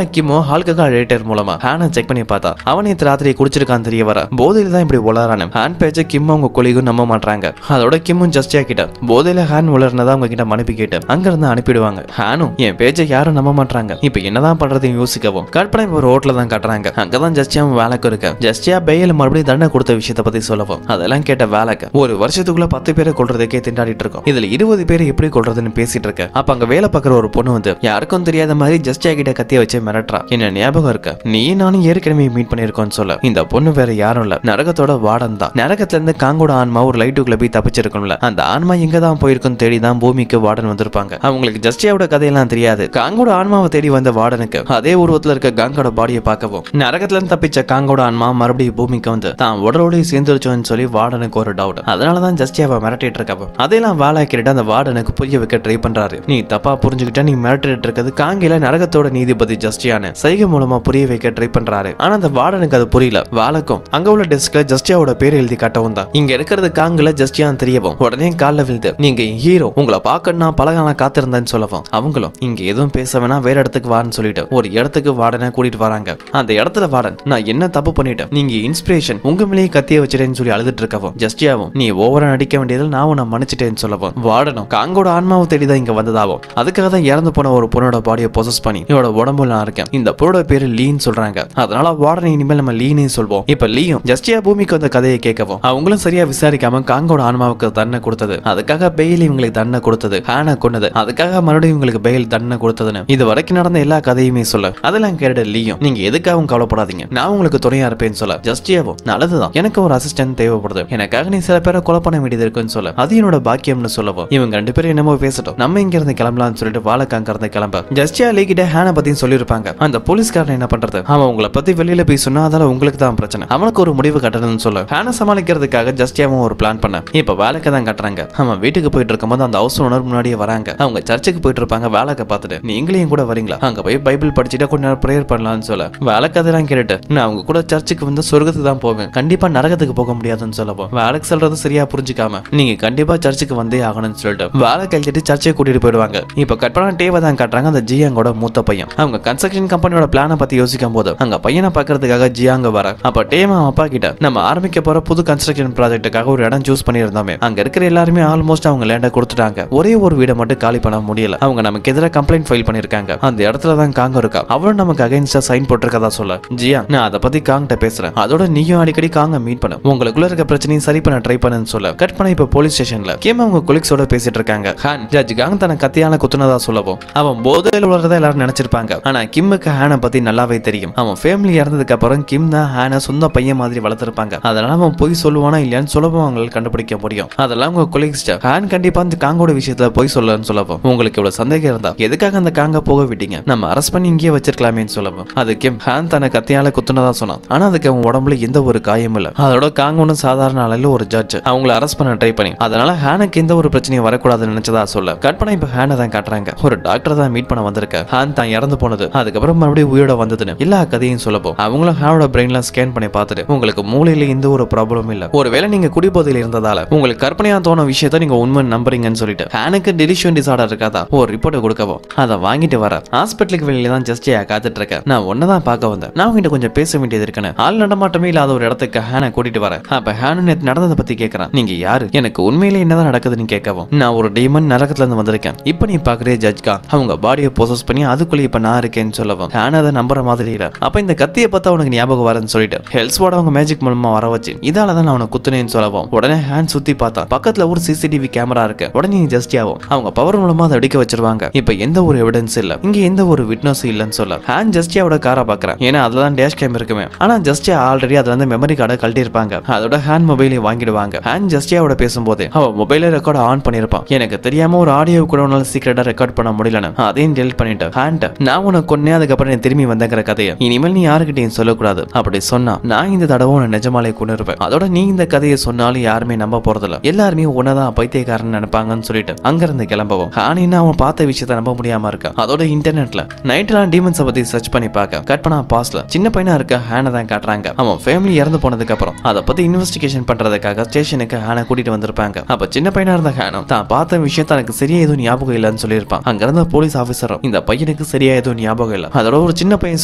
கிம்மோ ஆல்கஹால் ரேட்டர் மூலமா ஹானை செக் பண்ணி பார்த்தா அவனே ராத்திரி குடிச்சிருக்கான்னு தெரிய வர போதையில தான் இப்படி உளறானு ஹேன் பேச்ச கிம் அவங்க கொலிகும் நம்ப மாட்டாங்க. அதோட கிம்மும் ஜஸ்டியா கிட்ட போதையில ஹேன் உளர்னதா அவங்க கிட்ட மனுப்பி கேட்டு அங்க இருந்து அனுப்பிடுவாங்க. ஹானும் என் பேச்சை யாரும் நம்ப மாட்டாங்க, இப்ப என்னதான் பண்றதுன்னு யோசிக்கவும் கற்பனை ஒரு ரோட்ல தான் காட்டுறாங்க. அங்கதான் ஜஸ்டியாவும் வேலைக்கு இருக்க. ஜஸ்டியா பெயில் மறுபடியும் தண்டனை கொடுத்த விஷயத்தை பத்தி சொல்லவும் அதெல்லாம் கேட்ட வேலைக்கு ஒரு வருஷத்துக்குள்ள 10 பேரை கொல்றதுக்கே திண்டாடிட்டு இருக்கோம், இதுல 20 பேரை எப்படி கொல்றதுன்னு பேசிட்டு இருக்க. அப்ப அங்க வேலை பார்க்குற ஒரு பொண்ணு வந்து யாருக்கும் தெரியாத மாதிரி ஜஸ்டியா கிட்ட கத்திய வச்சு மிரட்டுறா. என்ன ஞாபகம் இருக்க, நீ நானும் ஏற்கனவே மீட் பண்ணிருக்கோம்னு சொல்ல இந்த பொண்ணு வேற யாரும் இல்ல, நரகத்தோட வார்டன் தான். நரகத்துல இருந்து காங்கோட ஆன்மா ஒரு லைட்டுக்குள்ள போய் தப்பிச்சிருக்கும்ல, அந்த ஆன்மா எங்க தான் போயிருக்கும் தேடி தான் பூமிக்கு வார்டன் வந்திருப்பாங்க. அவங்களுக்கு ஜஸ்டியாவோட கதையெல்லாம் தெரியாது. காங்கோட ஆன்மாவை தேடி வந்த வார்டனுக்கு அதே உருவத்துல இருக்க காங்கோட பாடியை பார்க்கவும் நரகத்துல இருந்து தப்பிச்ச காங்கோட ஆன்மா மறுபடியும் பூமிக்கு வந்து தான் உடலோட சேர்ந்துருச்சோன்னு சொல்லி வார்டனுக்கு ஒரு டவுட். அதனாலதான் ஜஸ்டியாவை மிரட்டிட்டு இருக்க. அதெல்லாம் வேலை கேட்டு அந்த வார்டனுக்கு புரிய வைக்க ட்ரை பண்றாரு. நீ தப்பா புரிஞ்சுக்கிட்டா நீ மிரட்டிட்டு இருக்கிறது காங்கில நரகத்தோட நீதிபதி ஜஸ்டியான சைகை மூலமா புரிய வைக்க ட்ரை பண்றாரு. ஆனா அந்த வார்டனுக்கு அது புரியல. வாழக்கும் அங்க உள்ள டெஸ்க்ல ஜஸ்டியாவோட பேர் எழுதி காட்டவும் தான் இங்க இருக்கிறது காங்கில ஜஸ்டியான்னு தெரியவும் உடனே கால்ல விழுது நீங்க ஹீரோ, உங்களை பார்க்கணும் பழகான காத்திருந்தேன்னு சொல்லவும் அவங்களும் இங்க எதுவும் பேச வேணா வேற இடத்துக்கு வான்னு சொல்லிட்டு ஒரு இடத்துக்கு வார்டனை கூட்டிட்டு வராங்க. அந்த இடத்துல வார்டன் நான் என்ன தப்பு பண்ணிட்டேன், நீங்க இன்ஸ்பிரேஷன் உங்க மேலேயே கத்திய வச்சிட்டேன்னு சொல்லி அழுதுட்டு இருக்கவும் ஜஸ்டியாவும் நீ ஓவரா நடிக்க வேண்டியதில் நான் உன்னை மன்னிச்சிட்டேன்னு சொல்லவும் வார்டனும் காங்கோட ஆன்மாவை தேடிதான் இங்க வந்ததாவும் அதுக்காக தான் இறந்து போன ஒரு பொண்ணோட பாடியை பொசஸ் பண்ணி என்னோட உடம்புல நான் இருக்கேன், இந்த பொண்ணோட பேரு லீன்னு சொல்றாங்க. அதனால வார்டன் இனிமேல் நம்ம லீனே சொல்வோம். இப்ப லீயும் ஜஸ்டியா பூமிக்கு வந்த கதையை கேட்கவும் அவங்களும் சரியா விசாரிக்காம காங்கோட ஆன்மாவுக்கு தண்டனை கொடுத்தது, அதுக்காக பெயில் இவங்களுக்கு தண்டனை கொடுத்தது, ஹானா கொன்னது, அதுக்காக மறுபடியும் இவங்களுக்கு பெயில் தண்டனை கொடுத்ததுன்னு இது வரைக்கும் நடந்த எல்லா கதையுமே சொல்ல அதெல்லாம் கேட்ட லீயும் நீங்க எதுக்காகவும் கவலைப்படாதீங்க, நான் உங்களுக்கு துணையா இருப்பேன்னு சொல்ல ஜஸ்டியாவும் நல்லதுதான், எனக்கு ஒரு அசிஸ்டன்ட் தேவைப்படுது, எனக்காக நீ சில பேரை கொலை பண்ண வேண்டியது இருக்குன்னு சொல்ல அது என்னோட பாக்கியம்னு சொல்லவும் இவங்க 2 பேரும் என்னமோ பேசட்டும், நம்ம இங்க இருந்து கிளம்பலாம்னு சொல்லிட்டு வாழக்காங்க இருந்து கிளம்ப ஜஸ்டியா லீ கிட்ட ஹானா பத்தி சொல்லிருப்பாங்க. அந்த போலீஸ்காரன் என்ன பண்றது, அவன் உங்களை பத்தி வெளியில போய் சொன்னா அதால உங்களுக்கு தான் பிரச்சனை, அவனுக்கு ஒரு முடிவு கட்டணும்னு சொல்ல ஹானா சமாளிக்கிறதுக்காக ஜஸ்டியாவும் ஒரு பிளான் பண்ண இப்ப வேலைக்கு தான் கட்டுறாங்க. அவன் வீட்டுக்கு போயிட்டு இருக்கும்போது அந்த ஹவுஸ் ஓனர் முன்னாடியே வராங்க. அவங்க சர்ச்சுக்கு போயிட்டு இருப்பாங்க. வேலைக்கு பார்த்துட்டு நீங்களையும் கூட வரீங்களா, அங்க போய் பைபிள் படிச்சுட்டு கொஞ்ச நேரம் பிரேயர் பண்ணலாம்னு சொல்ல வேலைக்கு அதெல்லாம் கேட்டுட்டு நான் அவங்க கூட சர்ச்சுக்கு வந்து சொர்க்கத்துக்கு தான் போவேன், கண்டிப்பா நரகத்துக்கு போக முடியாதுன்னு சொல்லவும் வேலைக்கு சொல்றது சரியா புரிஞ்சுக்காம நீங்க கண்டிப்பா சர்ச்சுக்கு வந்தே ஆகணும்னு சொல்லிட்டு வேலை கழிச்சிட்டு சர்ச்சை கூட்டிட்டு போயிடுவாங்க. இப்ப கட் பண்ண டேவை தான் காட்டுறாங்க. அந்த ஜியாங்கோட மூத்த பையன் அவங்க கன்ஸ்ட்ரக்ஷன் கம்பெனியோட பிளானை பத்தி யோசிக்கும் போது அங்க பையனை பாக்குறதுக்காக ஜியாங்க வர அப்ப டேமா அப்பா கிட்ட நம்ம ஆரம்பிக்க போற புது கன்ஸ்ட்ரக்ஷன் ப்ராஜெக்ட்டுக்காக ஒரு இடம் சூஸ் பண்ணியிருந்தோமே, அங்க இருக்கிற எல்லாருமே ஆல்மோஸ்ட் அவங்க லேண்டை கொடுத்துட்டாங்க, ஒரே ஒரு வீடை மட்டும் காலி பண்ண முடியல, அவங்க நமக்கு எதிராக கம்ப்ளைண்ட் ஃபைல் பண்ணிருக்காங்க, அந்த இடத்துல தான் காங்க இருக்கா, அவளும் நமக்கு அகைன்ஸ்டா சைன் போட்டிருக்கதா சொல்ல ஜியா நான் அதை பத்தி காங்கிட்ட பேசுறேன், அதோட நீயும் அடிக்கடி காங்க மீட் பண்ண உங்களுக்குள்ள இருக்க பிரச்சனையும் சரி பண்ண ட்ரை பண்ணுன்னு சொல்ல கட் பண்ண இப்ப போலீஸ் ஸ்டேஷன்ல கேம் அவங்க கொலிக்ஸோட பேசிட்டு இருக்காங்க. ஹான் ஜட்ஜ் காங் தன கத்தியால குத்துனதா சொல்லவும் அவன் போதையில் உள்ளதை எல்லாரும் நினைச்சிருப்பாங்க. ஆனா கிம்முக்கு ஹானை பத்தி நல்லாவே தெரியும். அவன் ஃபேமிலி இறந்ததுக்கு அப்புறம் கிம் தான் ஹானை சொந்த பையன் மாதிரி வளர்த்திருப்பாங்க. அதனால அவன் போய் சொல்லுவானா இல்லையான்னு சுலபம் அவங்களுக்கு கண்டுபிடிக்க முடியும். அதெல்லாம் உங்க கொலிக்ஸ் ஹான் கண்டிப்பா அந்த காங்கோட விஷயத்துல போய் சொல்லன்னு சொல்லவும் உங்களுக்கு இவ்வளவு சந்தேகம் இருந்தா எதுக்காக அந்த காங்க போக விட்டீங்க, நம்ம அரெஸ்ட் பண்ணி இங்கேயே வச்சிருக்கலாமேன்னு சொல்லவும் அது கிம் ஹான் தன கத்தியால குத்துனதா சொன்னான். ஆனா அதுக்கு அவன் உடம்புல எந்த ஒரு காயமும் இல்ல. அதோட காங்க ஒன்னும் சாதாரண ஆளில் ஒரு ஜட்ஜ் அவங்களை அரெஸ்ட் பண்ண ட்ரை பண்ணி அதனால ஹானுக்கு எந்த ஒரு பிரச்சனையும் வரக்கூடாதுன்னு நினைச்சதா சொல்ல கட் பண்ண இப்ப ஹானை தான் காட்டுறாங்க. ஒரு டாக்டர் தான் மீட் பண்ண வந்திருக்க. ஹான் தான் இறந்து போனது அதுக்கப்புறம் மறுபடியும் உயிரோட வந்ததுன்னு எல்லா கதையும் சொல்லப்போ அவங்களும் ஹானோட பிரெயின்ல ஸ்கேன் பண்ணி பார்த்துட்டு உங்களுக்கு மூளையில எந்த ஒரு ப்ராப்ளமும் இல்ல, ஒருவேளை நீங்க குடிபோதையில் இருந்ததால உங்களுக்கு கற்பனையா தோண விஷயத்த நீங்க உண்மை நம்புறீங்கன்னு சொல்லிட்டு ஹானுக்கு டெலிஷன் டிசார்டர் இருக்காதா ஒரு ரிப்போர்ட் கொடுக்கவும் அதை வாங்கிட்டு வர ஹாஸ்பிட்டலுக்கு வெளியில தான் ஜஸ்டியா காத்துட்டு இருக்க. நான் ஒன்னதான் பார்க்க வந்தேன், நான் உங்ககிட்ட கொஞ்சம் பேச வேண்டியது இருக்குன்னு ஆள் நடமாட்டமே இல்லாத ஒரு இடத்துக்கு ஹானை கூட்டிட்டு வர அப்ப ஹானு நேத்து நடந்ததை பத்தி கேட்கறான். நீங்க யாரு, எனக்கு உண்மையிலே என்னதான் நடக்குதுன்னு கேட்கவும் நான் ஒரு டீமன் நரகத்துல இருந்து வந்திருக்கேன், இப்ப நீ பாக்குறே ஜட்ஜ்கா அவங்க பாடியை ப்ரோசஸ் பண்ணி அதுக்குள்ள இப்ப நான் இருக்கேன்னு சொல்லவும் ஹான் அதை நம்புற மாதிரி இல்ல. அப்ப இந்த கத்தியை பார்த்தா உனக்கு ஞாபகம் வரன்னு சொல்லிட்டு ஹெல்ஸ்வோட அவங்க மேஜிக் மூலமா வர வச்சு இதாலதான் அவனை குத்துனேன்னு சொல்லவும் உடனே ஹான் சுத்தி பார்த்தா பக்கத்துல ஒரு சிசிடிவி கேமரா இருக்கு. உடனே ஜஸ்டியாவும் அவங்க பவர் மூலமா அதை அடிக்க வச்சிருவாங்க. இப்ப எந்த ஒரு எவிடன்ஸ் இல்ல, இங்க எந்த ஒரு விட்னஸ் இல்லன்னு சொல்ல ஹான் ஜஸ்டியாவோட காரை பாக்குறேன். ஏன்னா அதுதான் டேஷ் கேம் இருக்குமே. ஆனா ஜஸ்டியா ஆல்ரெடி அதுல இருந்து மெமரி கார்டை கழட்டி இருப்பாங்க. அதோட ஹான் மொபைலை வாங்கிடுவாங்க. ஹான் ஜஸ்டியாவோட பேசும்போது அவ மொபைல ரெக்கார்ட் ஆன் பண்ணிருப்பான். எனக்கு தெரியாம ஒரு ஆடியோ கூட உன்னால சீக்கிரட்டா ரெக்கார்ட் பண்ண முடியும் முடியலன்னு அதையும் டெலிட் பண்ணிட்டு ஹேண்ட் நான் உனக்கு கொன்னே அதுக்கப்புறம் நீ திரும்பி வந்தங்கிற கதையை இனிமேல் நீ யாருக்கிட்டையும் சொல்லக்கூடாது. அப்படி சொன்னா நான் இந்த தடவை உன்னை நிஜமாலே கொண்டிருப்பேன். அதோட நீ இந்த கதையை சொன்னாலும் யாருமே நம்ப போறதில்ல. எல்லாருமே உன்னதான் பைத்தியக்காரன் நினைப்பாங்கன்னு சொல்லிட்டு அங்கிருந்து கிளம்பவும் ஹானின்னு அவன் பார்த்த விஷயத்த நம்ப முடியாம இருக்க. அதோட இன்டர்நெட்ல நைட்லாம் டீமன்ஸை பத்தி சர்ச் பண்ணி பார்க்க கட் பண்ணா பாஸ்ல சின்ன பையனா இருக்க ஹானை தான் காட்டுறாங்க. அவன் ஃபேமிலி இறந்து போனதுக்கு அப்புறம் அதை பத்தி இன்வெஸ்டிகேஷன் பண்றதுக்காக ஸ்டேஷனுக்கு ஹானை கூட்டிட்டு வந்திருப்பாங்க. அப்ப சின்ன பையனா இருந்த ஹானும் தான் பார்த்த விஷயம் தனக்கு சரியா எதுவும் ஞாபகம் இல்லைன்னு சொல்லியிருப்பான். அங்க இருந்த போலீஸ் ஆபீசரும் இந்த பையனுக்கு சரியா எதுவும் ஞாபகம் இல்ல. அதோட ஒரு சின்ன பையன்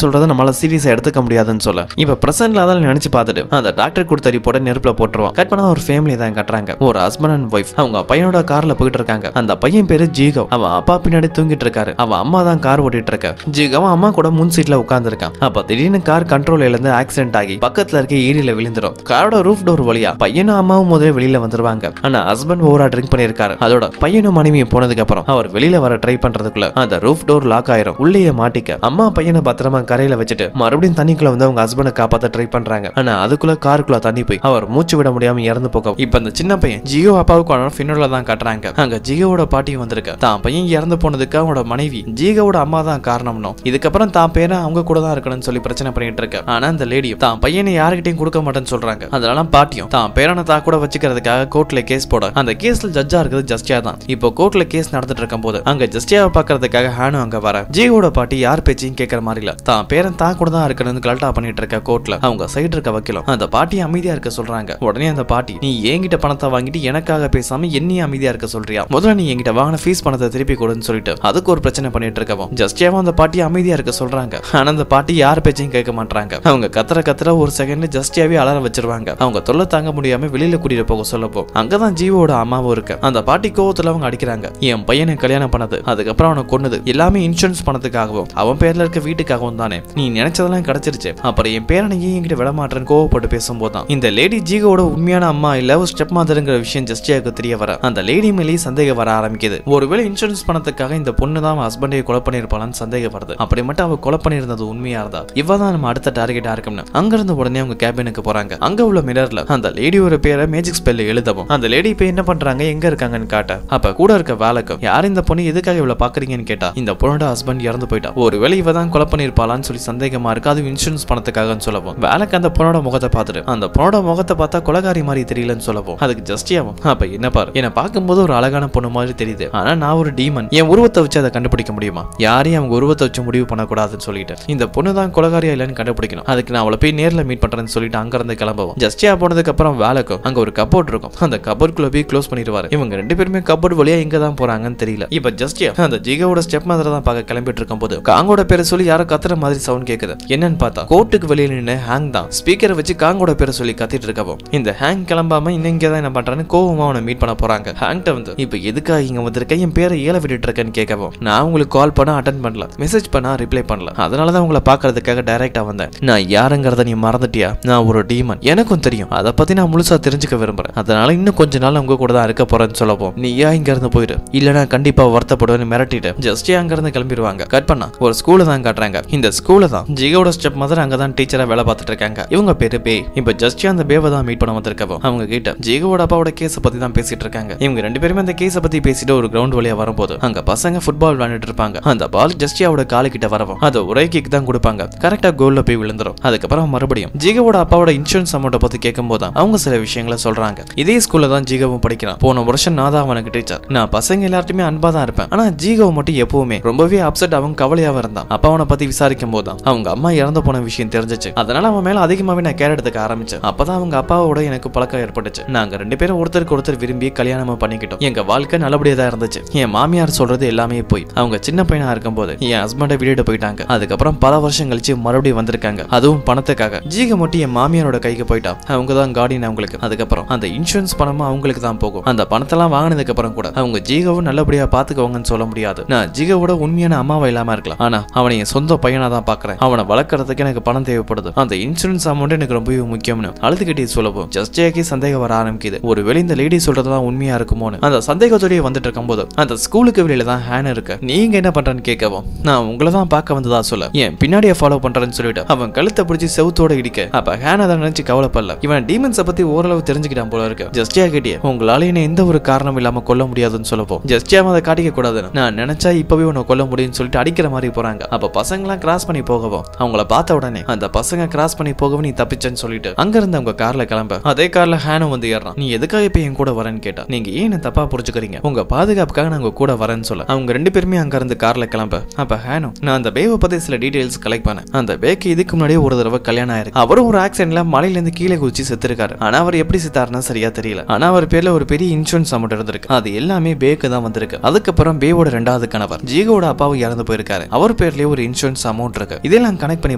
சொல்றதை நம்மளால சீரியஸா எடுத்துக்க முடியாதுன்னு சொல்ல இப்ப பிரசன்ட்ல அதான் நினைச்சு பார்த்துட்டு அந்த டாக்டர் கொடுத்த ரிப்போர்ட்டை நெருப்புல போட்டுருவான். கட் பண்ணா ஒரு ஃபேமிலி தான் காட்டுறாங்க. ஒரு ஹஸ்பண்ட் அண்ட் ஒய்ஃப் அவங்க பையனோட கார்ல போயிட்டு இருக்காங்க. அந்த பையன் பேரு ஜீகவ். அவன் அப்பா பின்னாடி தூங்கிட்டு இருக்காரு. அவன் அம்மா தான் கார் ஓட்டிட்டு இருக்க. ஜீகவ் அம்மா கூட முன் சீட்ல உட்கார்ந்து இருக்கான். அப்ப திடீர்னு கார் கண்ட்ரோல் இழந்து ஆக்சிடென்ட் ஆகி பக்கத்துல இருக்க ஏரியில விழுந்துரும். காரோட ரூஃப் டோர் வழியா பையனும் அம்மாவும் முதல்ல வெளியில வந்துருவாங்க. ஆனா ஹஸ்பண்ட் ஓவரா ட்ரிங்க் பண்ணிருக்காரு. அதோட பையனும் மனைவியும் போனதுக்கு அப்புறம் அவர் வெளியில வர ட்ரை பண்றதுக்குள்ள அந்த ரூஃப் டோர் லாக் ஆயிரும். உள்ளேயே மாட்டிக்க அம்மா பையனை பத்திரமா கரையில வச்சுட்டு மறுபடியும் தண்ணிக்குள்ள வந்து அவங்க ஹஸ்பண்டை காப்பாத்த ட்ரை பண்றாங்க. ஆனா அதுக்குள்ள காருக்குள்ள தண்ணி போய் அவர் மூச்சு விட முடியாம இறந்து போக இப்ப அந்த சின்ன பையன் ஜியோ அப்பாவுக்கான ஃபினரல தான் காட்டுறாங்க. அங்க ஜியோவோட பாட்டியும் வந்திருக்க. தான் பையன் இறந்து போனதுக்கு அவனோட மனைவி ஜியோவோட அம்மா தான் காரணம்னும் இதுக்கப்புறம் தான் பேரை அவங்க கூட தான் இருக்கணும்னு சொல்லி பிரச்சனை பண்ணிட்டு இருக்க. ஆனா அந்த லேடியும் தான் பையனை யாருக்கிட்டையும் கொடுக்க மாட்டேன்னு சொல்றாங்க. அதனால பாட்டியும் தான் பேரனை தான் கூட வச்சுக்கிறதுக்காக கோர்ட்ல கேஸ் போட அந்த கேஸ்ல ஜட்ஜா இருக்குது ஜஸ்டியா தான். இப்போ கோர்ட்ல கேஸ் நடந்துட்டு இருக்கும் போது அங்க ஜஸ்டியாவை பாக்குறதுக்காக ஹானு அங்க வர ஜியோவோட பாட்டி யார் பேச்சையும் கேட்கற மாதிரி இல்ல. தான் பேரன் தான் கூட தான் இருக்கணும்னு கலட்டா பண்ணிட்டு இருக்க கோர்ட்ல அவங்க சைடு இருக்க வக்கீலும் அந்த பாட்டி அமைதியா இருக்க சொல்றாங்க. உடனே அந்த பாட்டி நீ என்கிட்ட பணத்தை வாங்கிட்டு எனக்காக பேசாம என்னையும் அமைதியா இருக்க சொல்றியா? முதல்ல நீ என்கிட்ட வாங்கின ஃபீஸ் பணத்தை திருப்பி கொடுன்னு சொல்லிட்டு அதுக்கு ஒரு பிரச்சனை பண்ணிட்டு இருக்கவும் ஜஸ்டியாவும் அந்த பாட்டி அமைதியா இருக்க சொல்றாங்க. ஆனா அந்த பாட்டி யார் பேச்சையும் கேட்க மாட்டாங்க. அவங்க கத்துற ஒரு செகண்ட்ல ஜஸ்டியாவே அலற வச்சிருவாங்க. அவங்க தொல்லை தாங்க முடியாம வெளியில கூட்டிட்டு போக சொல்லப்போம் அங்கதான் ஜீவோட அம்மாவும் இருக்கு. அந்த பாட்டி கோவத்துல அவங்க அடிக்கிறாங்க. என் பையனை கல்யாணம் பண்ணது அதுக்கப்புறம் அவனை கொன்னது எல்லாமே இன்சூரன்ஸ் பணத்துக்காகவும் அவன் பேர்ல இருக்க வீட்டுக்காகவும் தானே. நீ நினைச்சதெல்லாம் கிடைச்சிருச்சு. அப்புறம் என் பேரனையே என்கிட்ட விடமாட்டேன்னு கோவப்பட்டு பேசும்போதுதான் இந்த லேடி ஜீவோட உண்மையான அம்மா இல்ல ஒரு ஸ்டெப் மாதருங்கிற விஷயம் ஜஸ்டியாவுக்கு தெரிய வர அந்த லேடி மேலேயே சந்தேகம் வர ஆரம்பிக்குது. ஒருவேளை இன்சூரன்ஸ் பணத்துக்காக இந்த பொண்ணு தான் ஹஸ்பண்டை கொலை பண்ணிருப்பாளான்னு சந்தேகம் வருது. அப்படி மட்டும் அவ கொலை பண்ணிருந்தது உண்மையா இருந்தா இவதான் நம்ம அடுத்த டார்கெட்டா இருக்கும்னு அங்கிருந்து உடனே அவங்க கேபினுக்கு போறாங்க. அங்க உள்ள மிரர்ல அந்த லேடியோட பேரை மேஜிக் ஸ்பெல்ல எழுதவும் அந்த லேடி இப்ப என்ன பண்றாங்க எங்க இருக்காங்கன்னு காட்ட அப்ப கூட இருக்க வேலைக்கும் யார் இந்த பொண்ணு எதுக்காக இவ்வளவு பாக்குறீங்கன்னு கேட்டா இந்த பொண்ணோட ஹஸ்பண்ட் இறந்து போயிட்டா. ஒருவேளை இவ தான் கொலை பண்ணிருப்பாளான்னு சொல்லி சந்தேகமா இருக்கு. அது இன்சூரன்ஸ் பணத்துக்காக சொல்லவும் வேலைக்கு அந்த பொண்ணோட முகத்தை பார்த்துட்டு அந்த பொண்ணோட முகத்தை பார்த்தா கொலைகாரி மாதிரி தெரியலன்னு சொல்லவும் அதுக்கு ஜஸ்டியாவும் அப்ப என்ன பாரு என்ன பார்க்கும்போது ஒரு அழகான பொண்ணு மாதிரி தெரியுது. ஆனா நான் ஒரு டீமன் என் உருவத்தை வச்சு அதை கண்டுபிடிக்க முடியுமா? யாரையும் அவங்க உருவத்தை வச்சு முடிவு பண்ணக்கூடாதுன்னு சொல்லிட்டு இந்த பொண்ணு தான் கொலைகாரியா இல்லைன்னு கண்டுபிடிக்கணும். அதுக்கு நான் அவளை போய் நேர்ல மீட் பண்றேன்னு சொல்லிட்டு அங்க இருந்து கிளம்பவும் ஜஸ்டியா போனதுக்கு அப்புறம் வேலைக்கும் அங்க ஒரு கபோர்ட் இருக்கும். அந்த கபோர்ட்குள்ள போய் க்ளோஸ் பண்ணிடுவாரு. இவங்க ரெண்டு பேருமே கபோர்ட் வழியா எங்க தான் போறாங்கன்னு தெரியல. இப்ப ஜஸ்டியா அந்த ஜிகாவோட ஸ்டெப் மதரை தான் பார்க்க கிளம்பிட்டு இருக்கும் போது காங்கோட பேரை சொல்லி யாரோ கத்துற மாதிரி சவுண்ட் கேக்குது. என்னன்னு பார்த்தா கோர்ட்டுக்கு வெளியில நின்று ஹேங் தான் ஸ்பீக்கரை வச்சு காங்கோட பேரை சொல்லி கத்திட்டு இருக்கவும் இந்த ஹேங் கிளம்பாம இன்னைக்கு தான் என்ன பண்றான்னு கோவமா அவனை மீட் பண்ண போறாங்க. ஹேங்ட்ட வந்து இப்ப எதுக்காக இங்க வந்திருக்க என் பேரை ஏல விட்டுட்டு இருக்கேன்னு கேட்கவும் நான் உங்களுக்கு கால் பண்ண அட்டன் பண்ணல மெசேஜ் பண்ணா ரிப்ளை பண்ணல அதனாலதான் உங்களை பாக்குறதுக்காக டைரக்டா வந்தேன். நான் யாருங்கிறத நீ மறந்துட்டியா? நான் ஒரு டீமன் எனக்கும் தெரியும் அதை பத்தி நான் முழுசா தெரிஞ்சுக்க விரும்புறேன். அதனால இன்னும் கொஞ்ச நாள் உங்க கூட தான் இருக்க போறேன்னு சொல்லப்போம் நீ ஏன் இங்க இருந்து போயிடு இல்லனா கண்டிப்பா வருத்தப்படுவேன்னு மிரட்டிட்டு ஜஸ்டியா அங்க இருந்து கிளம்பிடுவாங்க. கட் பண்ணா ஒரு ஸ்கூல தான் காட்டுறாங்க. இந்த ஸ்கூல்ல தான் ஜிகாவோட ஸ்டெப் மதர் அங்கதான் டீச்சரா வேலை பார்த்துட்டு இருக்காங்க. இவங்க பேரு பே. இப்ப ஜஸ்டியா அந்த பேவை தான் மீட் பண்ண வந்திருக்கவும் அவங்க கிட்ட ஜிகாவோட அப்பாவோட கேஸ பத்தி தான் பேசிட்டு இருக்காங்க. இவங்க ரெண்டு பேருமே அந்த கேஸ பத்தி பேசிட்டு ஒரு கிரவுண்ட் வழியா வரும்போது அங்க பசங்க ஃபுட்பால் விளையாண்டுட்டு இருப்பாங்க. அந்த பால் ஜஸ்டியாவோட காலு கிட்ட வரவும் அதை ஒரே கிக் தான் கொடுப்பாங்க. கரெக்டா கோல்ல போய் விழுந்துரும். அதுக்கப்புறம் மறுபடியும் ஜிகாவோட அப்பாவோட இன்சூரன்ஸ் அமௌண்ட் பத்தி கேட்கும் போது அவங்க சில விஷயங்களை சொல்றாங்க. இதே ஸ்கூல்ல தான் ஜிகாவும் படிக்கிறான். போன வருஷம் நான் தான் அவனுக்கு டீச்சர். நான் பசங்க எல்லாருமே அன்பா தான் இருப்பேன். ஆனா ஜிகாவ் மட்டும் எப்பவுமே ரொம்பவே அப்செட் அவங்க கவலையாவ இருந்தான். அப்பா அவனை பத்தி விசாரிக்கும் போது அவங்க அம்மா இறந்து போன விஷயம் தெரிஞ்சிச்சு. அதனால அவன் மேல அதிகமாவே நான் கேர் எடுத்துக்க ஆரம்பிச்சேன். அப்பதான் அவங்க அப்பாவோட எனக்கு பழக்கம் ஏற்பட்டுச்சு. நாங்க ரெண்டு பேரும் ஒருத்தருக்கு ஒருத்தர் விரும்பி கல்யாணமா பண்ணிக்கிட்டோம். எங்க வாழ்க்கை நல்லபடியா தான் இருந்துச்சு. என் மாமியார் சொல்றது எல்லாமே போய் அவங்க சின்ன பையனா இருக்கும் போது என் ஹஸ்பண்டை விட்டுட்டு போயிட்டாங்க. அதுக்கப்புறம் பல வருஷம் கழிச்சு மறுபடியும் வந்திருக்காங்க. அதுவும் பணத்துக்காக. ஜீக மட்டும் என் மாமியாரோட கைக்கு போயிட்டா. அவங்க தான் கார்டியன் அவங்களுக்கு. அதுக்கப்புறம் அந்த இன்சூரன்ஸ் பணமும் அவங்களுக்கு தான் போகும். அந்த பணத்தெல்லாம் வாங்கினதுக்கு அப்புறம் கூட அவங்க ஜீகவும் நல்லபடியா பாத்துக்கோங்கன்னு சொல்ல முடியாது. நான் ஜீகவோட உண்மையான அம்மாவை இல்லாம இருக்கலாம். ஆனா அவனை என் சொந்த பையனா தான் பாக்குறேன். அவனை வளர்க்கறதுக்கு எனக்கு பணம் தேவைப்படுது. அந்த இன்சூரன்ஸ் அமௌண்ட் எனக்கு ரொம்பவே முக்கியம்னு அழுதுகிட்டே சொல்லவும் ஜஸ்டியாக்கே சந்தேகம் வர ஆரம்பிக்குது. ஒருவேளை இந்த லேடி சொல்றதுதான் உண்மையா இருக்குமோன்னு அந்த சந்தேகத்தோடய வந்துட்டு இருக்கும் போது அந்த ஸ்கூலுக்கு வெளியில தான் ஹேன் இருக்கு. நீங்க என்ன பண்றேன்னு கேட்கவும் நான் உங்களை தான் பார்க்க வந்ததா சொல்ல என் பின்னாடியே ஃபாலோ பண்றேன்னு சொல்லிட்டு அவன் கழுத்தை பிடிச்சி செவுத்தோட இடிக்க அப்ப ஹேன் அதை நினைச்சு கவலைப்படல. இவன் டீமன்ஸை பத்தி ஓரளவு தெரிஞ்சுக்கிட்டான் போல இருக்கு. ஜஸ்டியா கேட்டியே உங்களால என்ன எந்த ஒரு காரணம் இல்லாம கொல்ல முடியாதுன்னு சொல்லப்போ ஜஸ்டியா அதை காட்டிக்க கூடாதுன்னு நான் நான் நினைச்சா இப்பவே உன்னை கொல்ல முடியும்னு சொல்லிட்டு அடிக்கிற மாதிரி போறாங்க. அப்ப பசங்களாம் கிராஸ் பண்ணி போகவும் அவங்கள பார்த்த உடனே அந்த பசங்க கிராஸ் பண்ணி போகவும் நீ தப்பிச்சேன்னு சொல்லிட்டு அங்க இருந்து அவங்க கார்ல கிளம்ப அதே கார்ல ஹானும் வந்து ஏறான். நீ எதுக்காக இப்ப என் கூட வரேன்னு கேட்டா, நீங்க ஏன் தப்பா புரிஞ்சுக்கிறீங்க, உங்க பாதுகாப்புக்காக நான் உங்க கூட வரேன்னு சொல்ல அவங்க 2 பேருமே அங்க இருந்து கார்ல கிளம்ப. அப்ப ஹானு, நான் அந்த பேவை பத்தி சில டீடைல்ஸ் கலெக்ட் பண்ணேன். அந்த பேக்கு இதுக்கு முன்னாடியே ஒரு தடவை கல்யாணம் ஆயிருக்கு. அவரும் ஒரு ஆக்சிடென்ட்ல மலையில இருந்து கீழே குதிச்சு செத்துருக்காரு. ஆனா அவர் எப்படி செத்தாருன்னா சரியா தெரியல. ஆனா அவர் பேர்ல ஒரு பெரிய இன்சூரன்ஸ் அமௌண்ட் இருந்திருக்கு. அது எல்லாமே பேக்கு தான் வந்திருக்கு. அதுக்கப்புறம் பேவோட 2வது கணவர் ஜீகோட அப்பாவும் இறந்து போயிருக்காரு. அவர் பேர்லயே ஒரு இன்சூரன்ஸ் அமௌண்ட் இருக்கு. இதெல்லாம் கனெக்ட் பண்ணி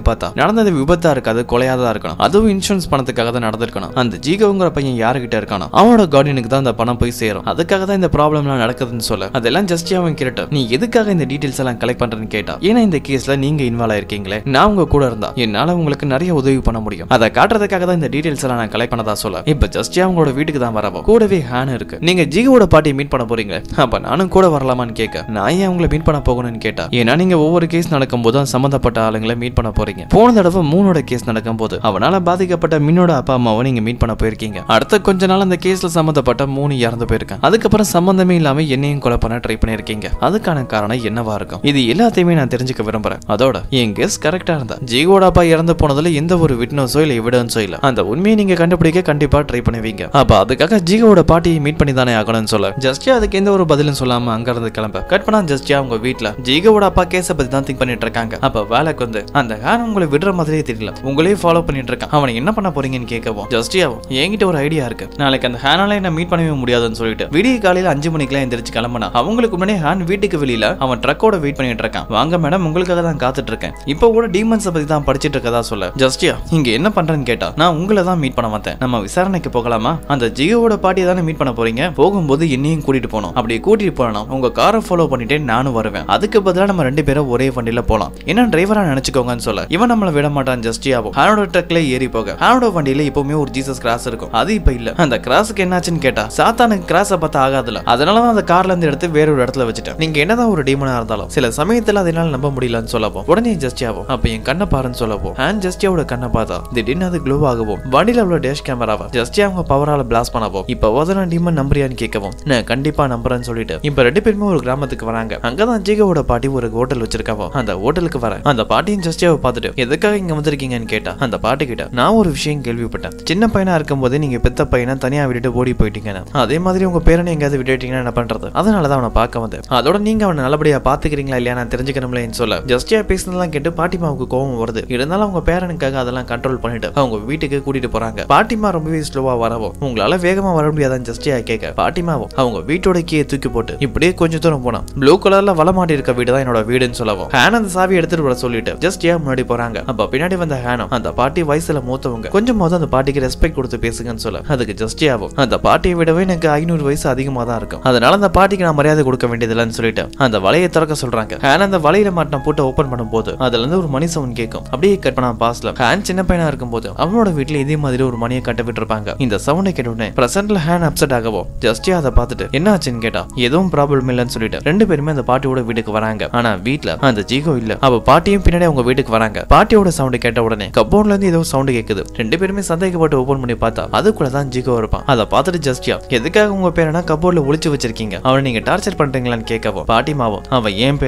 பார்த்தா நடந்தது விபத்தா இருக்காது, கொலையாதான் இருக்கணும். அதுவும் இன்சூரன்ஸ் பணத்துக்காக தான் நடந்திருக்கணும். அந்த ஜீகோங்கிற பையன் யாருகிட்ட இருக்கானோ அவனோட கார்டியனுக்கு தான் அந்த பணம் போய் சேரும். அதுக்காக தான் இந்த ப்ராப்ளம்லாம் நடக்குதுன்னு சொல்ல அதெல்லாம் ஜஸ்ட் அவன் கேட்ட, நீ எதுக்காக இந்த டீடைல்ஸ் எல்லாம் கலெக்ட் பண்றேன்னு கேட்டா, ஏன்னா இந்த கேஸ்ல நீங்க இன்வால்வ் ஆயிருக்கீங்களே, நான் உங்க கூட இருந்தா என்னால உங்களுக்கு நிறைய உதவி பண்ண முடியும். அதை காட்டுறதுக்காக தான் இந்த டீடைல்ஸ் எல்லாம் நான் கலெக்ட் பண்ணதா சொல்ல இப்ப ஜஸ்ட் அவங்களோட வீட்டுக்கு தான் வரவும் கூடவே ஹான் இருக்கு. நீங்க ஜீகோட பாட்டியை மீட் பண்ண போறீங்க, அப்ப நானும் கூட வரலாமான்னு கேட்க, நான் ஏன் அவங்களை மீட் பண்ண போகணும்னு கேட்டா, ஏன்னா நீங்க ஒவ்வொரு கேஸ் நடக்கும் போது சம்பந்தப்பட்ட ஆளுங்களை மீட் பண்ண போறீங்க. போன தடவை மூணோட கேஸ் நடக்கும் போது அவனால பாதிக்கப்பட்ட மின்னோட அப்பா அம்மாவை நீங்க மீட் பண்ண போயிருக்கீங்க. அடுத்த கொஞ்ச நாள் அந்த கேஸ்ல சம்பந்தப்பட்ட 3 இறந்து போயிருக்காங்க. அதுக்கப்புறம் சம்பந்தமே இல்லாம என்னையும் கொலை பண்ண ட்ரை பண்ணிருக்கீங்க. அதுக்கான காரணம் என்னவா இருக்கும், இது எல்லாத்தையுமே நான் தெரிஞ்சுக்க விரும்புறேன். அதோட என் கெஸ் கரெக்டா இருந்தா ஜீகோட அப்பா இறந்து போனதுல எந்த ஒரு விட்னஸோ இல்ல எவிடன்ஸோ இல்ல, அந்த உண்மையை நீங்க கண்டுபிடிக்க கண்டிப்பா ட்ரை பண்ணுவீங்க. அப்ப அதுக்காக ஜீகோட பாட்டியை மீட் பண்ணி தானே ஆகணும்னு சொல்ல ஜஸ்டியா அதுக்கு எந்த ஒரு பதிலும் சொல்லாம அங்க இருந்து கிளம்ப கட் பண்ணா ஜஸ்டியா அவங்க வீட்டுல ஜீகோட அப்பா கேஸ பத்தி தான் திங்க் பண்ணிட்டு இருக்காங்க. அப்ப வேலைக்கு வந்து அந்த ஹான் உங்களை விடுற மாதிரியே தெரியல, உங்களே ஃபாலோ பண்ணிட்டு இருக்கான். அவனை என்ன பண்ண போறீங்கன்னு கேட்கவும் ஜஸ்டியாவும் என்கிட்ட ஒரு ஐடியா இருக்கு, நாளைக்கு அந்த ஹானால என்ன மீட் பண்ணவே முடியாதுன்னு சொல்லிட்டு விடிய காலையில 5 மணிக்கெல்லாம் எந்திரிச்சு கிளம்பினா அவங்களுக்கு முன்னாடி ஹான் வீட்டுக்கு வெளியில அவன் ட்ரக்கோட வெயிட் பண்ணிட்டு இருக்கான். வாங்க மேடம், உங்களுக்காக தான் காத்துட்டு இருக்கேன். இப்ப கூட டீமன்ஸ் பத்தி தான் படிச்சிட்டு இருக்கதா சொல்ல ஜஸ்டியா இங்க என்ன பண்றேன்னு கேட்டா, நான் உங்களை தான் மீட் பண்ண வந்தேன், நம்ம விசாரணைக்கு போகலாமா, அந்த ஜியோட பாட்டியை தானே மீட் பண்ண போறீங்க, போகும்போது என்னையும் கூட்டிட்டு போனோம், அப்படி கூட்டிட்டு போனா உங்க காரை ஃபாலோ பண்ணிட்டே நானும் வருவேன், அதுக்கு பதிலா நம்ம 2 பேரும் ஒரே வண்டியில போலாம், என்ன டிரைவரா நினைச்சுக்கோங்கன்னு சொல்ல இவன் நம்மள விட மாட்டான். ஜஸ்டியாவும் ஹானோட ட்ரக்ல ஏறி போக ஹானோட வண்டியில எப்பவுமே ஒரு ஜீசஸ் கிராஸ் இருக்கும், அது இப்ப இல்ல. அந்த கிராஸுக்கு என்னாச்சுன்னு கேட்டா, சாத்தானுக்கு கிராஸ பார்த்தா ஆகாதுல, அதனாலதான் அந்த கார்ல இருந்து எடுத்து வேற ஒரு இடத்துல வச்சுட்டேன், நீங்க என்னதான் ஒரு டீமனா இருந்தாலும் சில சமயத்துல அதனால நம்ப முடியலன்னு சொல்லப்போ உடனே ஜஸ்டியாவும் அப்ப என் கண்ணை பாருன்னு சொல்லப்போ ஹான் ஜஸ்டியாவோட கண்ணை பார்த்தா திடீர்னு அது க்ளோ ஆகவும் வண்டியில உள்ள டேஷ் கேமராவை ஜஸ்டியா அவங்க பவரால பிளாஸ்ட் பண்ணவும் இப்ப நான் டீமன் நம்புறியான்னு கேட்கவும் நான் கண்டிப்பா நம்புறேன்னு சொல்லிட்டு இப்ப 2 பேருமே ஒரு கிராமத்துக்கு வராங்க. அங்கதான் ஜீகோட பாட்டி ஒரு ஹோட்டல் வச்சிருக்காவோ அந்த ஹோட்டலுக்கு வர அந்த பாட்டியும் ஜஸ்டியாவை பார்த்துட்டு எதுக்காக இங்க வந்திருக்கீங்கன்னு கேட்டா அந்த பாட்டி கிட்ட நான் ஒரு விஷயம் கேள்விப்பட்டேன், சின்ன பையனா இருக்கும் போதே நீங்க பெத்த பையனை தனியா விட்டுட்டு ஓடி போயிட்டீங்கன்னா அதே மாதிரி உங்க பேரனை எங்கேயாவது விட்டுட்டீங்கன்னா என்ன பண்றது, அதனாலதான் அவனை பார்க்க வந்தேன், அதோட நீங்க அவனை நல்லபடியா பாத்துக்கிறீங்களா இல்லையா நான் தெரிஞ்சுக்கணும்லன்னு சொல்ல ஜஸ்டியா பேசினதெல்லாம் கேட்டு பாட்டிமாவுக்கு கோவம் வருது. இருந்தாலும் அவங்க பேரனுக்காக அதெல்லாம் கண்ட்ரோல் பண்ணிட்டு அவங்க வீட்டுக்கு கூட்டிட்டு போறாங்க. பாட்டிமா ரொம்பவே ஸ்லோவா வரவும் உங்களால வேகமா வர முடியாதான்னு ஜஸ்டியா கேட்க பாட்டிமாவும் அவங்க வீட்டோட கீயை தூக்கி போட்டு இப்படியே கொஞ்சம் தூரம் போனா ப்ளூ கலர்ல வளமாட்டி இருக்க வீடு தான் என்னோட வீடுன்னு சொல்லவும் ஹான் அந்த சாவி எடுத்துட்டு வர சொல்லிட்டு ஜஸ்டியா முன்னாடி போறாங்க. அப்ப பின்னாடி வந்த ஹானும் அந்த பாட்டி வயசுல மூத்தவங்க கொஞ்சமாவது அந்த பாட்டிக்கு ரெஸ்பெக்ட் கொடுத்து பேசுங்கன்னு சொல்ல அதுக்கு ஜஸ்டியாவும் அந்த பாட்டியை விடவே எனக்கு 500 வயசு அதிகமா தான் இருக்கும், அதனால அந்த பாட்டிக்கு நான் மரியாதை கொடுக்க வேண்டியதில்லைன்னு சொல்லிட்டு அந்த வலையை திறக்க சொல்றாங்க. ஹான் அந்த வலையில மாட்டின போட்டு ஓபன் பண்ணும் போது அதுல இருந்து ஒரு மணி சவுண்ட் கேட்கும். அப்படியே கட் பண்ணா பாஸ்ல ஹான் சின்ன பையனா இருக்கும் போது அவனோட வீட்டுல இதே மாதிரி ஒரு மணியை கட்ட விட்டு இருப்பாங்க. இந்த சவுண்டை கேட்டோடனே பிரசன்ட்ல ஹான் அப்செட் ஆகவும் ஜஸ்டியா அதை பார்த்துட்டு என்ன ஆச்சுன்னு கேட்டா எதுவும் ப்ராப்ளம் இல்லைன்னு சொல்லிட்டு 2 பேருமே அந்த பாட்டியோட வீட்டுக்கு வராங்க. ஆனா வீட்டுல அந்த ஜீகோ இல்ல. அவ பாட்டியும் பின்னாடி அவங்க வீட்டுக்கு வராங்க. பாட்டியோட சவுண்ட் கேட்ட உடனே கப்போர்ட்ல இருந்து ஏதோ சவுண்ட் கேக்குது. 2 பேருமே சந்தேகப்பட்டு ஓபன் பண்ணி பார்த்தா அதுக்குள்ள தான் ஜீகோ இருப்பான். அதை பார்த்துட்டு ஜஸ்டியா எதுக்காக உங்க பேரனா கப்போர்ட்ல ஒளிச்சு வச்சிருக்கீங்க, அவனை நீங்க டார்ச்சர் பண்றீங்களான்னு கேட்கவும் பாட்டிமாவும் அவன்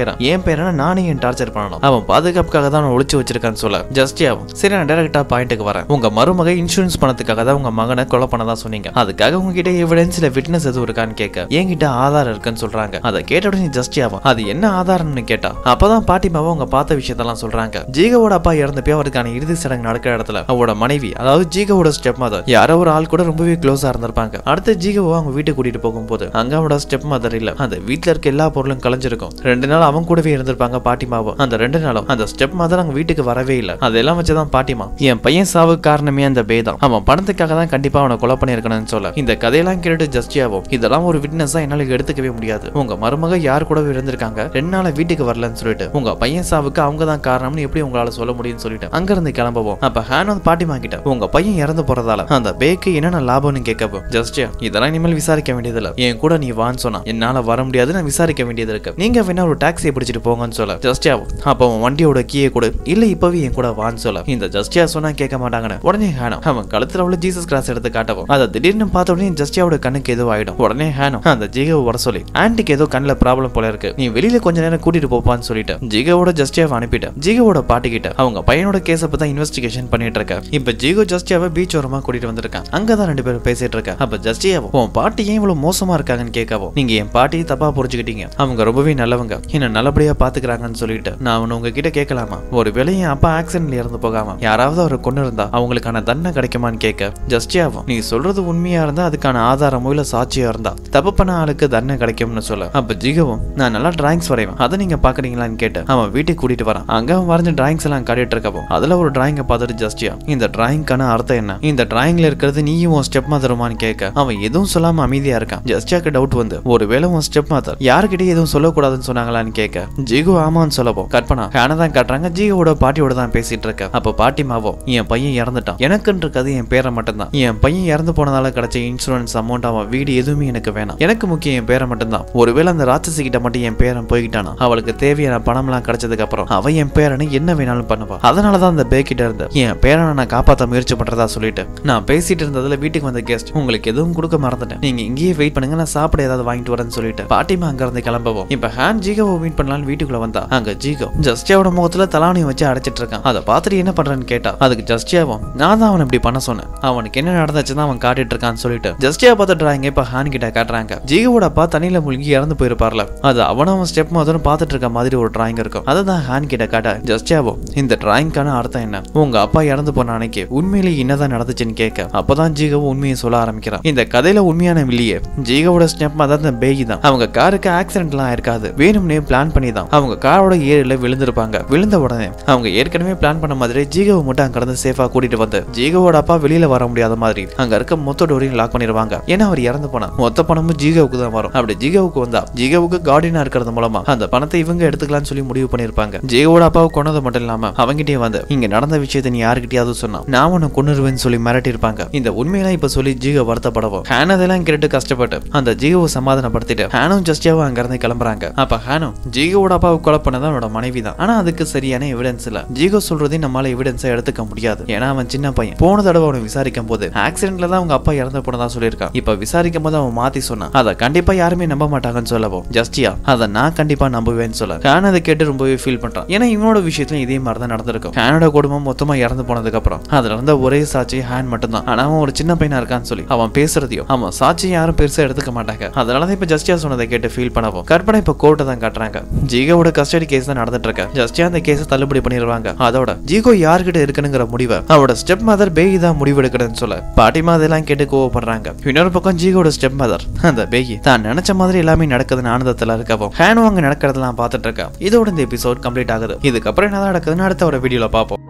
ஏன் பேரனா நானே ஏன் டார்ச்சர் பண்ணணும், அவன் பாதுகாப்புக்காக தான் அவன் ஒளிச்சு வச்சிருக்கான்னு சொல்ல ஜஸ்டியாவும் சரி நான் டைரக்டா பாயிண்ட்டுக்கு வரேன், உங்க மருமக இன்சூரன்ஸ் பணத்துக்காக தான் உங்க மகனை கொலை பண்ணதா சொன்னீங்க, அதுக்காக உங்ககிட்ட எவிடன்ஸ் இல்ல விட்னஸ் எதுவும் இருக்கான்னு கேட்க என்கிட்ட ஆதாரம் இருக்குன்னு சொல்றாங்க. அதை கேட்ட உடனே ஜஸ்டியாவும் அது என்ன ஆதாரம்னு கேட்டா அப்பதான் பாட்டிமாவும் அவங்க பார்த்த விஷயத்தெல்லாம் சொல்றாங்க. ஜீகோட அப்பா இறந்தப்போ அவருக்கான இறுதி சடங்கு நடக்கிற இடத்துல அவரோட மனைவி அதாவது ஜீகோட ஸ்டெப் மதர் யாரோ ஒரு ஆள் கூட ரொம்பவே க்ளோஸா இருந்திருப்பாங்க. அடுத்து ஜீகோவை அவங்க வீட்டுக்கு கூட்டிட்டு போகும்போது அங்க அவனோட ஸ்டெப் மதர் இல்ல, அந்த வீட்டுல இருக்க எல்லா பொருளும் கலைஞ்சிருக்கும். 2 நாள் அவங்க கூடவே இருந்திருப்பாங்க பாட்டிமாவும். அந்த 2 நாளும் அந்த ஸ்டெப் மதர் அவங்க வீட்டுக்கு வரவே இல்லை. அதெல்லாம் வச்சுதான் பாட்டிமா என் பையன் சாவுக்கு காரணமே அந்த பேதான், அவன் பணத்துக்காக தான் கண்டிப்பா அவனை கொலை பண்ணிருக்கணும்னு சொல்ல இந்த கதையெல்லாம் கேட்டு ஜஸ்டியாவும் இதெல்லாம் ஒரு விட்னஸா என்னால எடுத்துக்கவே முடியாது, உங்க மருமக யார் கூடவே இருந்திருக்காங்க 2 நாள் வீட்டுக்கு வரலன்னு சொல்லிட்டு உங்க பையன் சாவுக்கு அவங்க தான் காரணம்னு எப்படி உங்களால சொல்ல முடியும்னு சொல்லிட்டு அங்க இருந்து கிளம்பவும் அப்ப ஹான் வந்து பாட்டிமா கிட்ட உங்க பையன் இறந்து போறதால அந்த பேக்கு என்னென்ன லாபம்னு கேட்கவும் ஜஸ்டியா இதெல்லாம் இனிமேல் விசாரிக்க வேண்டியதில்ல, என் கூட நீ வான்னு சொன்னா என்னால வர முடியாது, நான் விசாரிக்க வேண்டியது இருக்கு, நீங்க வேணா ஒரு டாக்ஸியை பிடிச்சிட்டு போங்கன்னு சொல்ல ஜஸ்டியாவும் அப்ப அவன் வண்டியோட கீயை கூட இல்ல இப்பவே என் கூட வான்னு சொல்ல இந்த ஜஸ்டியா சொன்னா கேட்க மாட்டாங்கன்னு உடனே ஹானும் அவன் கழுத்துல உள்ள ஜீசஸ் கிராஸ் எடுத்து காட்டவும் அதை திடீர்னு பார்த்த உடனே ஜஸ்டியாவோட கண்ணுக்கு ஏதோ ஆயிடும். உடனே ஹானும் அந்த ஜீகோவை வர சொல்லி ஆன்டிக்கு ஏதோ கண்ணில் ப்ராப்ளம் போல இருக்கு, நீ வெளியில கொஞ்ச நேரம் கூட்டிட்டு போப்பான்னு சொல்லிட்டு ஜிகோவோட ஜஸ்டியாவை அனுப்பிட்டு ஜிகோவோட பாட்டி கிட்ட அவங்க பையனோட கேஸ பத்தி இன்வெஸ்டிகேஷன் பண்ணிட்டு இருக்க. இப்ப ஜிகோ ஜஸ்டியாவை பீச் ஓரமா கூட்டிட்டு வந்திருக்கான். அங்கதான் ரெண்டு பேரும் பேசிட்டு இருக்க. அப்ப ஜஸ்டியாவோ உன் பாட்டி ஏன் இவ்வளவு மோசமா இருக்காங்கன்னு கேட்கவோ, நீங்க என் பாட்டியை தப்பா புரிஞ்சுக்கிட்டீங்க, அவங்க ரொம்பவே நல்லவங்க, என்ன நல்லபடியா பாத்துக்கிறாங்கன்னு சொல்லிட்டு நான் உங்ககிட்ட கேட்கலாமா, ஒருவேளை என் அப்பா ஆக்சிடென்ட்ல இறந்து போகாம யாராவது அவரை கொண்டு இருந்தா அவங்களுக்கான தண்டனை கிடைக்குமான்னு கேட்க ஜஸ்டியாவோ நீ சொல்றது உண்மையா இருந்தா அதுக்கான ஆதாரமோ இல்ல சாட்சியா இருந்தா தப்பு பண்ண ஆளுக்கு தண்டனை கிடைக்கும்னு சொல்ல. அப்ப ஜிகவும் நான் நல்லா டிராயிங்ஸ் வரைவேன், அதை நீங்க பாக்குறீங்களான்னு கேட்டு அவன் வீட்டுக்கு கூட்டிட்டு வரான். அங்க அவன் வரைஞ்ச டிராயிங்ஸ் எல்லாம் காட்டிட்டு இருக்கப்போ அதுல ஒரு டிராயிங்கை பார்த்துட்டு ஜஸ்டியா இந்த டிராயிங்கான அர்த்தம் என்ன, இந்த டிராயிங்ல இருக்கிறது நீயும் உன் ஸ்டெப் மதருமான்னு கேட்க அவன் எதுவும் சொல்லாம அமைதியா இருக்கான். ஜஸ்டியாக்கு டவுட் வந்து ஒருவேளை உன் ஸ்டெப் மதர் யாருக்கிட்டே எதுவும் சொல்லக்கூடாதுன்னு சொன்னாங்களான்னு கேட்க ஜிகு ஆமான்னு சொல்லப்போ கற்பனா ஹானதான் காட்டுறாங்க. ஜிகுவோட பாட்டியோட தான் பேசிட்டு இருக்க. அப்ப பாட்டி மாவோ என் பையன் இறந்துட்டான், எனக்குன்னு இருக்காது என் பேரை மட்டும்தான், என் பையன் இறந்து போனதால கிடைச்ச இன்சூரன்ஸ் அமௌண்ட் அவன் வீடு எதுவுமே எனக்கு வேணாம், எனக்கு முக்கியம் என் பேரை மட்டும்தான், ஒருவேளை அந்த ராட்சசி கிட்ட மட்டும் என் பேரன் போய்கிட்டானா அவளுக்கு தேவையான பணம் எல்லாம் கிடைச்சதுக்கு அப்புறம் அவ என் பேரனை என்ன வேணாலும் பண்ணுவா, அதனாலதான் அந்த பேக்கிட்ட இருந்து என் பேரனை நான் காப்பாற்ற முயற்சி பண்றதா சொல்லிட்டு நான் பேசிட்டு இருந்ததுல வீட்டுக்கு வந்த கெஸ்ட் உங்களுக்கு எதுவும் கொடுக்க மறந்துட்டேன், நீங்க இங்கேயே வெயிட் பண்ணுங்க, நான் சாப்பிட ஏதாவது வாங்கிட்டு வரேன்னு சொல்லிட்டு பாட்டிமா அங்க இருந்து கிளம்பவும் இப்ப ஹான் ஜிகோவை மீட் பண்ணலான்னு வீட்டுக்குள்ள வந்தா அங்க ஜிகோ ஜஸ்டியாவோட முகத்துல தலானியை வச்சு அடைச்சிட்டு இருக்கான். அதை பார்த்துட்டு என்ன பண்றேன்னு கேட்டா அதுக்கு ஜஸ்டியாவும் நான் தான் அவன் இப்படி பண்ண சொன்னேன், அவனுக்கு என்ன நடந்துச்சுதான் அவன் காட்டிட்டு இருக்கான்னு சொல்லிட்டு ஜஸ்டியா பார்த்த டிராயிங்க இப்ப ஹான் கிட்ட காட்டுறாங்க. ஜிகோவோட அப்பா தண்ணியில மூழ்கி இறந்து போயிருப்பார்ல, அது அவனும் ஸ்டெப் மதரும் பார்த்துட்டு இருக்க மாதிரி ஒரு டிராயிங் இருக்கும். அதுதான் ஹான் கிட்ட காட்ட ஜஸ்டியாவும் இந்த டிராயிங்கான அர்த்தம் என்ன, உங்க அப்பா இறந்து போன அன்னைக்கு உண்மையிலேயே என்னதான் நடந்துச்சுன்னு கேட்க அப்பதான் ஜிகோ உண்மையை சொல்ல ஆரம்பிக்கிறான். இந்த கதையில உண்மையான வில்லியே ஜிகோவோட ஸ்டெப் மதர் அந்த பேகி தான். அவங்க காருக்கு ஆக்சிடென்ட் எல்லாம் இருக்காது, வேணும்னே பிளான் பண்ணி தான் அவங்க காரோட ஏரியில விழுந்திருப்பாங்க. விழுந்த உடனே அவங்க ஏற்கனவே பிளான் பண்ண மாதிரி ஜிகோவை மட்டும் அங்க இருந்து சேஃபா கூட்டிட்டு வந்து ஜிகோவோட அப்பா வெளியில வர முடியாத மாதிரி அங்க இருக்க மொத்த டோரையும் லாக் பண்ணிருவாங்க. ஏன்னா அவர் இறந்து போனா மொத்த பணமும் ஜிகோவுக்கு தான் வரும். அப்படி ஜிகோவுக்கு வந்தா ஜிகோவுக்கு கார்டினா இருக்கிறது மூலமா அந்த பணத்தை இவங்க எடுத்துக்கலாம்னு சொல்லி முடிவு பண்ணிருப்பாங்க. ஜிகோவோட அப்பாவை கொண்டது மட்டும் இல்லாம அவங்கிட்டே வந்து இங்க நடந்த விஷயத்தை நீ யாருக்கிட்டயாவது சொன்னா நான் உன்னை கொன்னுருவேன்னு சொல்லி மிரட்டி இருப்பாங்க. இந்த உண்மையெல்லாம் இப்ப சொல்லி ஜிகோ வருத்தப்படவும் ஹான் அதெல்லாம் கேட்டு கஷ்டப்பட்டு அந்த ஜிகோவை சமாதானப்படுத்திட்டு ஹானும் ஜஸ்டியாவும் அங்க இருந்து கிளம்புறாங்க. அப்ப ஹானும் ஜிகோவோட அப்பாவை கொலை பண்ணதான் அவனோட மனைவி தான். ஆனா அதுக்கு சரியான எவிடன்ஸ் இல்ல. ஜிகோ சொல்றதையும் நம்மளால எவிடன்ஸை எடுத்துக்க முடியாது. ஏன்னா அவன் சின்ன பையன். போன தடவை அவனை விசாரிக்கும் போது ஆக்சிடென்ட்ல தான் அவங்க அப்பா இறந்து போனதா சொல்லியிருக்கான். இப்ப விசாரிக்கும் போது அவன் மாத்தி சொன்னான். அதை கண்டிப்பா யாருமே நம்ப மாட்டாங்கன்னு சொல்லவும் ஜஸ்டியா அதை நான் கண்டிப்பா நம்புவேன்னு சொல்ல ஹான் அதை கேட்டு ரொம்பவே ஃபீல் பண்றான். ஏன்னா இவனோட விஷயத்துல இதே மாதிரி தான் நடந்திருக்கும். ஹானோட குடும்பம் மொத்தமா இறந்து போனதுக்கு அப்புறம் அதுல இருந்த ஒரே சாட்சி ஹான் மட்டும் தான். ஆனா அவன் ஒரு சின்ன பையனா இருக்கான்னு சொல்லி அவன் பேசுறதையும் அவன் சாட்சி யாரும் பெருசா எடுத்துக்க மாட்டாங்க. அதனாலதான் இப்ப ஜஸ்டியா சொன்னதை கேட்டு ஃபீல் பண்ணவும் கற்பனை இப்ப கோர்ட்டை தான் காட்டுறாங்க. ஜிகோவோட கஸ்டடி கேஸ் தான் நடந்துட்டு இருக்கு. ஜஸ்டியா அந்த கேஸை தள்ளுபடி பண்ணிடுவாங்க. அதோட ஜிகோ யார்கிட்ட இருக்குங்கிற முடிவை அவரோட ஸ்டெப் மதர் பேகி தான் முடிவெடுக்கணும்னு சொல்ல பாட்டிமா அதெல்லாம் கேட்டு கோவப்படுறாங்க. இன்னொரு பக்கம் ஜிகோட ஸ்டெப் மதர் அந்த பேகி தான் நினைச்ச மாதிரி எல்லாமே நடக்குதுன்னு ஆனந்தத்துல இருக்கவும் ஹானும் அங்க நடக்கிறதெல்லாம் பார்த்துட்டு இருக்கா. இதோட இந்த எபிசோட் கம்ப்ளீட் ஆகுது. இதுக்கப்புறம் என்ன நடக்குதுன்னு அடுத்த ஒரு வீடியோல பார்ப்போம்.